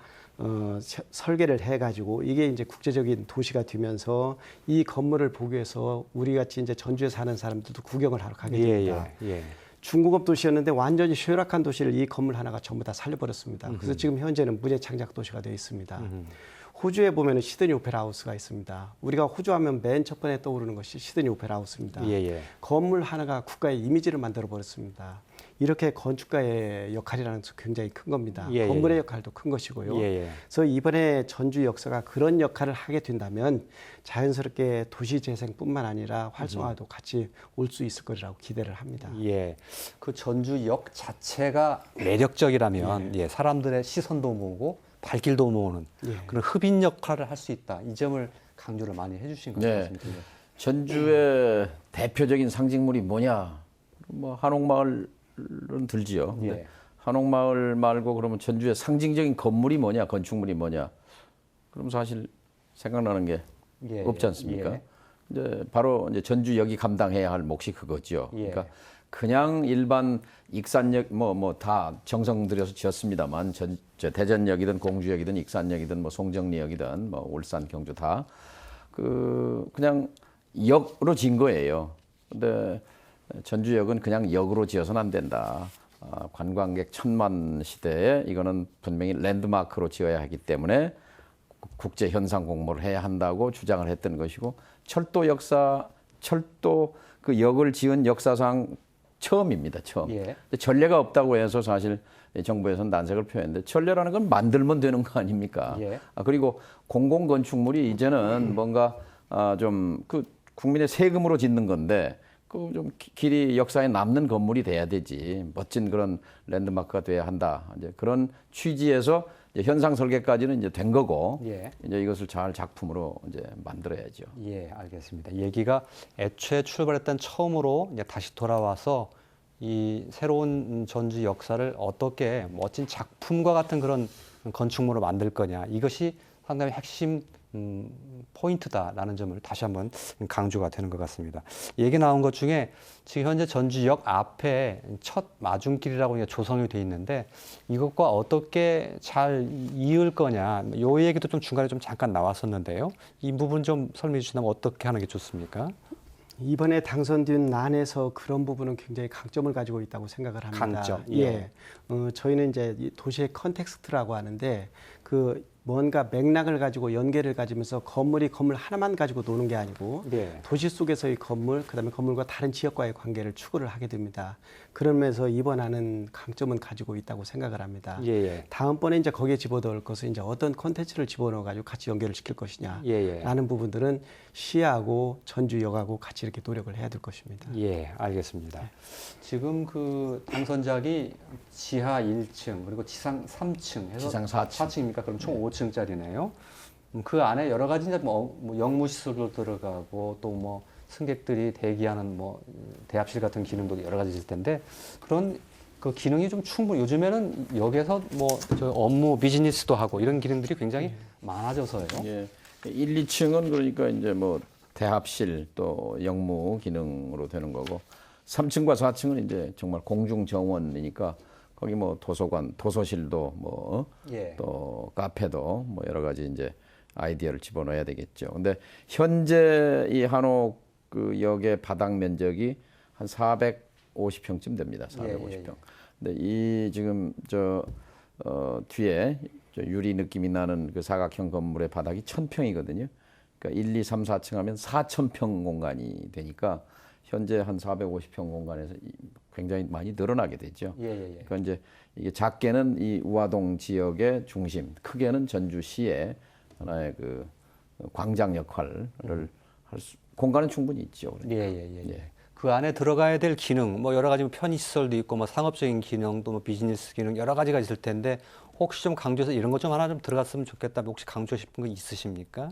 설계를 해가지고 이게 이제 국제적인 도시가 되면서 이 건물을 보기 위해서 우리 같이 이제 전주에 사는 사람들도 구경을 하러 가게 됩니다. 예. 중공업 도시였는데 완전히 쇠락한 도시를 이 건물 하나가 전부 다 살려버렸습니다. 그래서 지금 현재는 문예 창작 도시가 되어 있습니다. 호주에 보면 시드니 오페라 하우스가 있습니다. 우리가 호주 하면 맨 첫 번에 떠오르는 것이 시드니 오페라 하우스입니다. 예. 건물 하나가 국가의 이미지를 만들어 버렸습니다. 이렇게 건축가의 역할이라는 것은 굉장히 큰 겁니다. 예. 건물의 역할도 큰 것이고요. 예. 그래서 이번에 전주 역사가 그런 역할을 하게 된다면 자연스럽게 도시 재생뿐만 아니라 활성화도 같이 올 수 있을 거라고 기대를 합니다. 예. 그 전주역 자체가 매력적이라면 예, 사람들의 시선도 모으고 발길도 모으는 그런 흡인 역할을 할 수 있다. 이 점을 강조를 많이 해주신 것 네. 같습니다. 전주의 대표적인 상징물이 뭐냐? 뭐 한옥마을은 들지요. 근데 예. 한옥마을 말고 그러면 전주의 상징적인 건물이 뭐냐? 건축물이 뭐냐? 그럼 사실 생각나는 게 예, 없지 않습니까? 예. 이제 바로 이제 전주역이 감당해야 할 몫이 그거죠. 예. 그러니까 그냥 일반 익산역 뭐 다 정성 들여서 지었습니다만 대전역이든 공주역이든 익산역이든 뭐 송정리역이든 뭐 울산 경주 다 그냥 역으로 지은 거예요. 근데 전주역은 그냥 역으로 지어서는 안 된다. 관광객 1000만 시대에 이거는 분명히 랜드마크로 지어야 하기 때문에 국제 현상 공모를 해야 한다고 주장을 했던 것이고 철도 그 역을 지은 역사상 처음입니다. 처음. 예. 전례가 없다고 해서 사실 정부에서는 난색을 표했는데 전례라는 건 만들면 되는 거 아닙니까? 예. 그리고 공공 건축물이 이제는 뭔가 좀 그 국민의 세금으로 짓는 건데 그 좀 길이 역사에 남는 건물이 돼야 되지. 멋진 그런 랜드마크가 돼야 한다. 이제 그런 취지에서 이제 현상 설계까지는 이제 된 거고 예. 이제 이것을 잘 작품으로 이제 만들어야죠. 예, 알겠습니다. 얘기가 애초에 출발했던 처음으로 이제 다시 돌아와서 이 새로운 전주 역사를 어떻게 멋진 작품과 같은 그런 건축물로 만들 거냐, 이것이 상당히 핵심 포인트다라는 점을 다시 한번 강조가 되는 것 같습니다. 얘기 나온 것 중에 지금 현재 전주역 앞에 첫 마중길이라고 조성이 돼 있는데 이것과 어떻게 잘 이을 거냐, 요 얘기도 좀 중간에 좀 잠깐 나왔었는데요. 이 부분 좀 설명해 주신다면 어떻게 하는 게 좋습니까? 이번에 당선된 난에서 그런 부분은 굉장히 강점을 가지고 있다고 생각을 합니다. 강점, 예. 저희는 이제 이 도시의 컨텍스트라고 하는데 그 뭔가 맥락을 가지고 연계를 가지면서 건물 하나만 가지고 노는 게 아니고 네. 도시 속에서의 건물, 그다음에 건물과 다른 지역과의 관계를 추구를 하게 됩니다. 그러면서 이번하는 강점은 가지고 있다고 생각을 합니다. 예. 다음번에 이제 거기에 집어넣을 것은 이제 어떤 콘텐츠를 집어넣어 가지고 같이 연결을 시킬 것이냐 예. 라는 부분들은 시하고 전주역하고 같이 이렇게 노력을 해야 될 것입니다. 예, 알겠습니다. 지금 그 당선작이 지하 1층 그리고 지상 3층 해서 지상 4층. 4층입니까? 그럼 총 5층짜리네요. 그 안에 여러 가지 이제 뭐 영무시설도 들어가고 또 뭐 승객들이 대기하는 뭐 대합실 같은 기능도 여러 가지 있을 텐데 그런 그 기능이 좀 충분히 요즘에는 역에서 뭐 저 업무 비즈니스도 하고 이런 기능들이 굉장히 많아져서요. 예. 1, 2층은 그러니까 이제 뭐 대합실 또 영무 기능으로 되는 거고 3층과 4층은 이제 정말 공중 정원이니까 거기 뭐 도서관, 도서실도 뭐 또 카페도 뭐 여러 가지 이제 아이디어를 집어넣어야 되겠죠. 근데 현재 이 한옥 그 역의 바닥 면적이 한 450평쯤 됩니다. 450평. 근데 이 지금 뒤에 유리 느낌이 나는 그 사각형 건물의 바닥이 1000평이거든요. 그러니까 1, 2, 3, 4층 하면 4000평 공간이 되니까 현재 한 450평 공간에서 굉장히 많이 늘어나게 되죠. 그러니까 이제 이게 작게는 이 우화동 지역의 중심, 크게는 전주시의 하나의 그 광장 역할을 할 수, 공간은 충분히 있죠. 그러니까. 그 안에 들어가야 될 기능, 뭐 여러 가지 편의시설도 있고, 뭐 상업적인 기능, 또 뭐 비즈니스 기능 여러 가지가 있을 텐데 혹시 좀 강조해서 이런 것 좀 하나 좀 들어갔으면 좋겠다. 혹시 강조하고 싶은 거 있으십니까?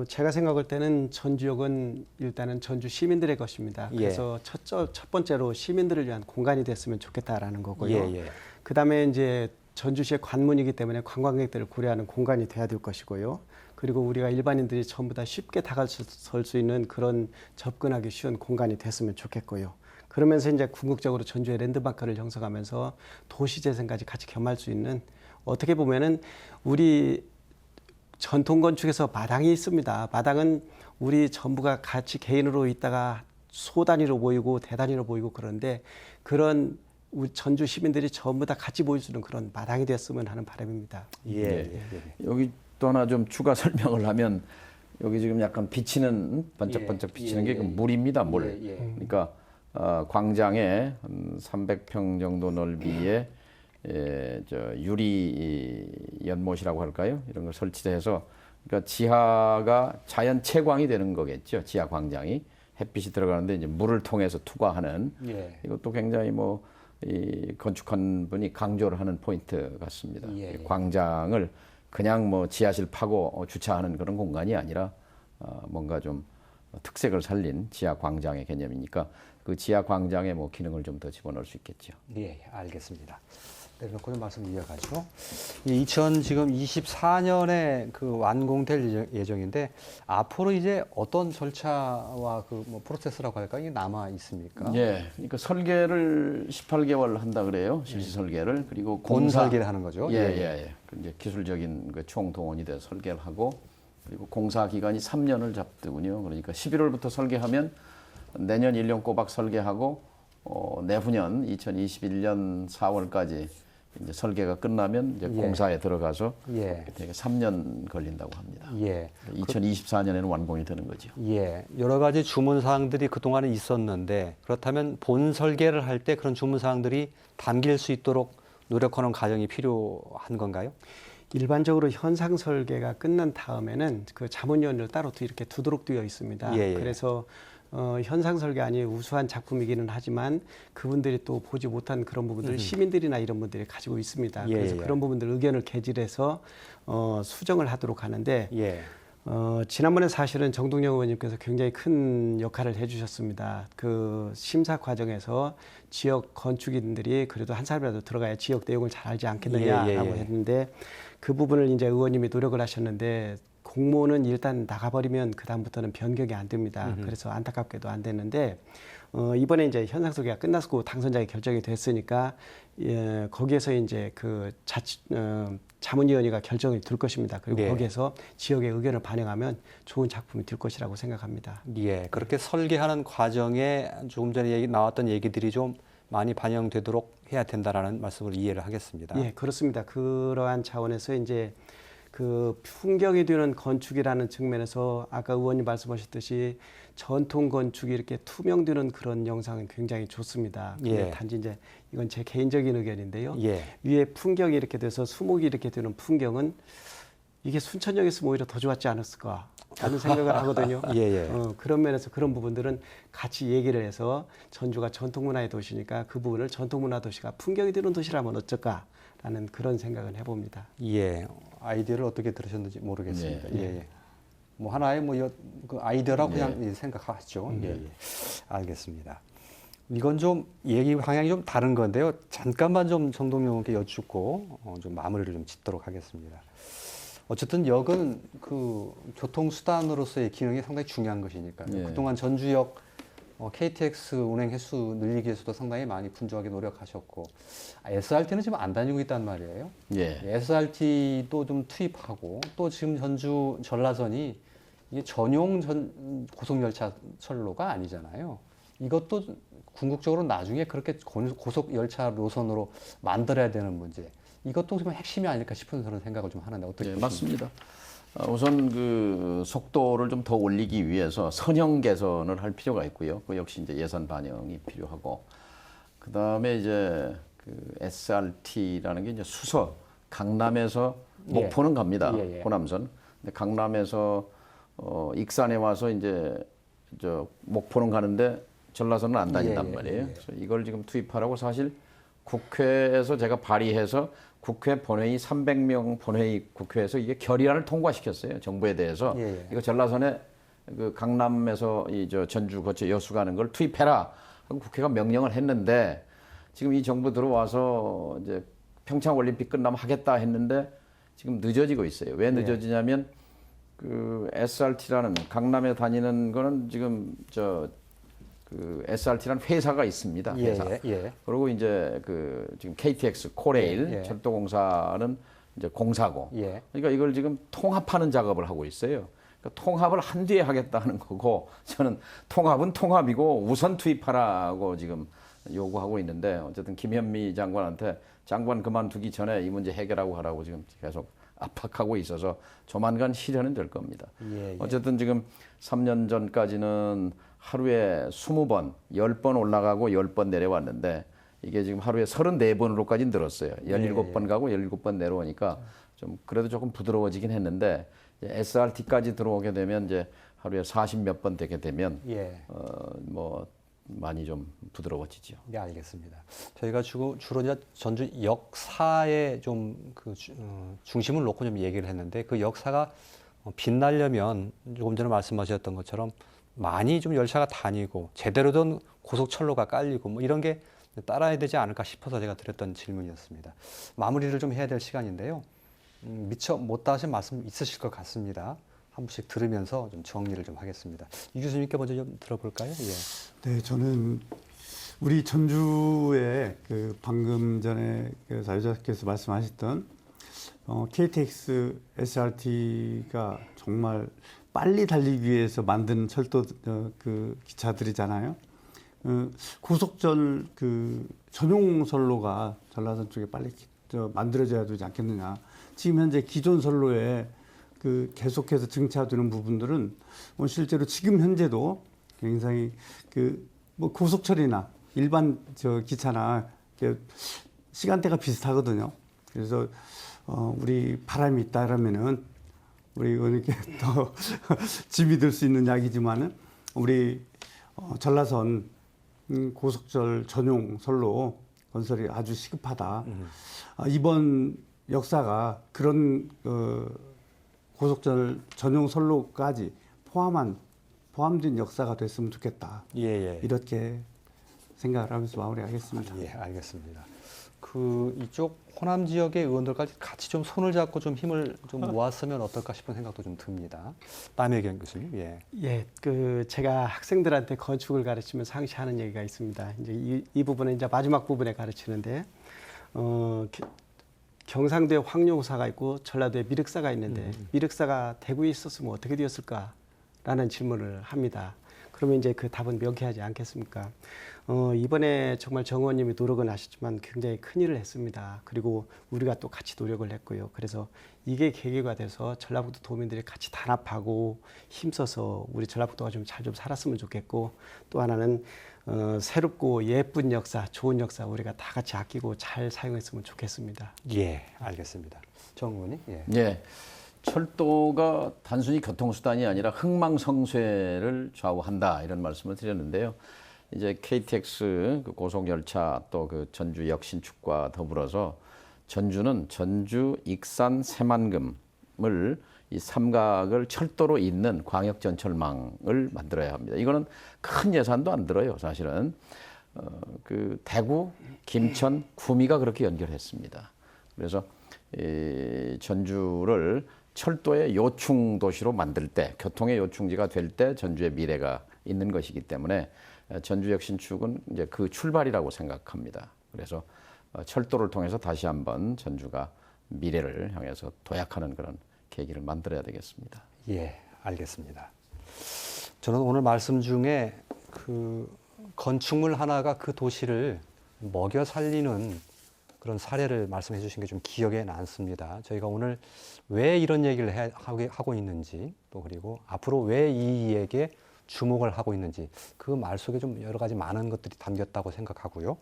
제가 생각할 때는 전주역은 일단은 전주 시민들의 것입니다. 그래서 첫 번째로 시민들을 위한 공간이 됐으면 좋겠다라는 거고요. 그다음에 이제 전주시의 관문이기 때문에 관광객들을 고려하는 공간이 돼야 될 것이고요. 그리고 우리가 일반인들이 전부 다 쉽게 다가설 수 있는 그런 접근하기 쉬운 공간이 됐으면 좋겠고요. 그러면서 이제 궁극적으로 전주의 랜드마크를 형성하면서 도시재생까지 같이 겸할 수 있는, 어떻게 보면은 우리 전통 건축에서 마당이 있습니다. 마당은 우리 전부가 같이 개인으로 있다가 소 단위로 보이고 대 단위로 보이고 그런데 그런 우리 전주 시민들이 전부 다 같이 보일 수 있는 그런 마당이 됐으면 하는 바람입니다. 여기 또 하나 좀 추가 설명을 하면 여기 지금 약간 비치는 반짝반짝 비치는 게 그 물입니다. 물. 그러니까 광장에 한 300평 정도 넓이의 유리 연못이라고 할까요? 이런 걸 설치해서 그러니까 지하가 자연 채광이 되는 거겠죠. 지하 광장이 햇빛이 들어가는데 이제 물을 통해서 투과하는 이것도 굉장히 이 건축한 분이 강조를 하는 포인트 같습니다. 광장을 그냥 뭐 지하실 파고 주차하는 그런 공간이 아니라 뭔가 좀 특색을 살린 지하 광장의 개념이니까 그 지하 광장에 뭐 기능을 좀 더 집어넣을 수 있겠죠. 알겠습니다. 내려놓고 좀 말씀 이어가죠. 2024년에 그 완공될 예정인데 앞으로 이제 어떤 절차와 그 뭐 프로세스라고 할까 이게 남아 있습니까? 그러니까 설계를 18개월 한다 그래요. 실시 설계를. 그리고 본 설계를 하는 거죠. 그 이제 기술적인 그 총동원이 돼서 설계를 하고 그리고 공사 기간이 3년을 잡더군요. 그러니까 11월부터 설계하면 내년 1년 꼬박 설계하고 내후년 2021년 4월까지 이제 설계가 끝나면 이제 공사에 들어가서 되게 3년 걸린다고 합니다. 2024년에는 완공이 되는 거죠. 여러 가지 주문 사항들이 그동안에 있었는데 그렇다면 본 설계를 할 때 그런 주문 사항들이 담길 수 있도록 노력하는 과정이 필요한 건가요? 일반적으로 현상 설계가 끝난 다음에는 그 자문위원회를 따로 이렇게 두도록 되어 있습니다. 그래서 현상 설계안이 우수한 작품이기는 하지만 그분들이 또 보지 못한 그런 부분들을 시민들이나 이런 분들이 가지고 있습니다. 그래서 그런 부분들 의견을 개질해서 수정을 하도록 하는데 지난번에 사실은 정동영 의원님께서 굉장히 큰 역할을 해주셨습니다. 그 심사 과정에서 지역 건축인들이 그래도 한 사람이라도 들어가야 지역 내용을 잘 알지 않겠느냐라고 했는데 그 부분을 이제 의원님이 노력을 하셨는데 공모는 일단 나가버리면 그 다음부터는 변경이 안 됩니다. 그래서 안타깝게도 안 됐는데 이번에 이제 현상 설계가 끝났고 당선자가 결정이 됐으니까 거기에서 이제 그 자문위원회가 결정이 될 것입니다. 그리고 거기에서 지역의 의견을 반영하면 좋은 작품이 될 것이라고 생각합니다. 그렇게 설계하는 과정에 조금 전에 나왔던 얘기들이 좀 많이 반영되도록 해야 된다라는 말씀을 이해를 하겠습니다. 그렇습니다. 그러한 차원에서 이제 그 풍경이 되는 건축이라는 측면에서 아까 의원님 말씀하셨듯이 전통 건축이 이렇게 투명되는 그런 영상은 굉장히 좋습니다. 근데 단지 이제 이건 제 개인적인 의견인데요. 위에 풍경이 이렇게 돼서 수목이 이렇게 되는 풍경은 이게 순천역이었으면 오히려 더 좋았지 않았을까 라는 생각을 하거든요. 그런 면에서 그런 부분들은 같이 얘기를 해서 전주가 전통문화의 도시니까 그 부분을 전통문화 도시가 풍경이 되는 도시라면 어쩔까라는 그런 생각을 해봅니다. 아이디어를 어떻게 들으셨는지 모르겠습니다. 뭐 하나의 그 아이디어라고 그냥 생각하죠. 알겠습니다. 이건 좀 얘기 방향이 좀 다른 건데요. 잠깐만 좀 정동영 의원께 여쭙고 좀 마무리를 좀 짓도록 하겠습니다. 어쨌든 역은 그 교통수단으로서의 기능이 상당히 중요한 것이니까요. 그동안 전주역 KTX 운행 횟수 늘리기 위해서도 상당히 많이 분주하게 노력하셨고 SRT는 지금 안 다니고 있단 말이에요. 예. SRT도 좀 투입하고 또 지금 전주 전라선이 이게 전용 고속열차 철로가 아니잖아요. 이것도 궁극적으로 나중에 그렇게 고속열차 노선으로 만들어야 되는 문제. 이것도 좀 핵심이 아닐까 싶은 그런 생각을 좀 하는데 어떻게 보십니까? 맞습니다. 우선 그 속도를 좀 더 올리기 위해서 선형 개선을 할 필요가 있고요. 그 역시 이제 예산 반영이 필요하고, 그 다음에 이제 그 SRT라는 게 이제 수서 강남에서 목포는 갑니다. 호남선. 근데 강남에서 익산에 와서 이제 저 목포는 가는데 전라선은 안 다닌단 말이에요. 그래서 이걸 지금 투입하라고 사실 국회에서 제가 발의해서 국회 본회의 300명 본회의 국회에서 이게 결의안을 통과시켰어요. 정부에 대해서 이거 전라선에 그 강남에서 이 저 전주 거쳐 여수 가는 걸 투입해라 하고 국회가 명령을 했는데 지금 이 정부 들어와서 이제 평창 올림픽 끝나면 하겠다 했는데 지금 늦어지고 있어요. 왜 늦어지냐면 그 SRT라는 강남에 다니는 거는 지금 그 SRT라는 회사가 있습니다. 회사. 그리고 이제 그 지금 KTX 코레일 철도공사는 이제 공사고. 그러니까 이걸 지금 통합하는 작업을 하고 있어요. 그러니까 통합을 한 뒤에 하겠다는 거고 저는 통합은 통합이고 우선 투입하라고 지금 요구하고 있는데 어쨌든 김현미 장관한테 장관 그만두기 전에 이 문제 해결하고 하라고 지금 계속 압박하고 있어서 조만간 실현은 될 겁니다. 어쨌든 지금 3년 전까지는 하루에 20번, 10번 올라가고 10번 내려왔는데 이게 지금 하루에 34번으로까지 늘었어요. 17번 가고 17번 내려오니까 좀 그래도 조금 부드러워지긴 했는데 SRT까지 들어오게 되면 이제 하루에 40몇 번 되게 되면 뭐 많이 좀 부드러워지죠. 네, 알겠습니다. 저희가 주로 이제 전주 역사에 좀 그 중심을 놓고 좀 얘기를 했는데 그 역사가 빛나려면 조금 전에 말씀하셨던 것처럼 많이 좀 열차가 다니고 제대로 된 고속철로가 깔리고 뭐 이런 게 따라야 되지 않을까 싶어서 제가 드렸던 질문이었습니다. 마무리를 좀 해야 될 시간인데요. 미처 못다 하신 말씀 있으실 것 같습니다. 한 번씩 들으면서 좀 정리를 좀 하겠습니다. 이 교수님께 먼저 좀 들어볼까요? 네, 저는 우리 전주에 그 방금 전에 그 사회자께서 말씀하셨던 KTX, SRT가 정말 빨리 달리기 위해서 만든 철도 그 기차들이잖아요. 고속철 그 전용 선로가 전라선 쪽에 빨리 만들어져야 되지 않겠느냐. 지금 현재 기존 선로에 그 계속해서 증차되는 부분들은 실제로 지금 현재도 굉장히 그 뭐 고속철이나 일반 기차나 시간대가 비슷하거든요. 그래서 우리 바람이 있다라면은 우리 의원님께 더 짐이 될 수 있는 이야기지만은 우리 전라선 고속철 전용 선로 건설이 아주 시급하다. 이번 역사가 그런 고속철 전용 선로까지 포함된 역사가 됐으면 좋겠다. 이렇게 생각을 하면서 마무리하겠습니다. 알겠습니다. 그 이쪽 호남 지역의 의원들까지 같이 좀 손을 잡고 좀 힘을 좀 모았으면 어떨까 싶은 생각도 좀 듭니다. 남혜경 교수님. 그 제가 학생들한테 건축을 가르치면서 항시 하는 얘기가 있습니다. 이제 이 부분은 이제 마지막 부분에 가르치는데 경상도에 황룡사가 있고 전라도에 미륵사가 있는데 미륵사가 대구에 있었으면 어떻게 되었을까라는 질문을 합니다. 그러면 이제 그 답은 명쾌하지 않겠습니까? 이번에 정말 정 의원님이 노력은 하셨지만 굉장히 큰일을 했습니다. 그리고 우리가 또 같이 노력을 했고요. 그래서 이게 계기가 돼서 전라북도 도민들이 같이 단합하고 힘써서 우리 전라북도가 좀 잘 좀 살았으면 좋겠고, 또 하나는 새롭고 예쁜 역사, 좋은 역사 우리가 다 같이 아끼고 잘 사용했으면 좋겠습니다. 알겠습니다. 정 의원님. 철도가 단순히 교통수단이 아니라 흥망성쇠를 좌우한다 이런 말씀을 드렸는데요. 이제 KTX 그 고속열차 또 그 전주 역신축과 더불어서 전주는 전주, 익산, 새만금을 이 삼각을 철도로 잇는 광역전철망을 만들어야 합니다. 이거는 큰 예산도 안 들어요, 사실은. 그 대구, 김천, 구미가 그렇게 연결했습니다. 그래서 이 전주를 철도의 요충 도시로 만들 때, 교통의 요충지가 될 때 전주의 미래가 있는 것이기 때문에 전주역 신축은 이제 그 출발이라고 생각합니다. 그래서 철도를 통해서 다시 한번 전주가 미래를 향해서 도약하는 그런 계기를 만들어야 되겠습니다. 예, 알겠습니다. 저는 오늘 말씀 중에 그 건축물 하나가 그 도시를 먹여 살리는 그런 사례를 말씀해 주신 게 좀 기억에 남습니다. 저희가 오늘 왜 이런 얘기를 하고 있는지, 또 그리고 앞으로 왜 이 이에게 주목을 하고 있는지 그 말 속에 좀 여러 가지 많은 것들이 담겼다고 생각하고요.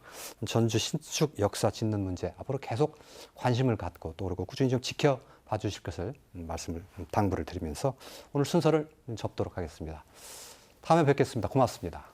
전주 신축 역사 짓는 문제 앞으로 계속 관심을 갖고 또 그리고 꾸준히 좀 지켜봐 주실 것을 말씀을 당부를 드리면서 오늘 순서를 접도록 하겠습니다. 다음에 뵙겠습니다. 고맙습니다.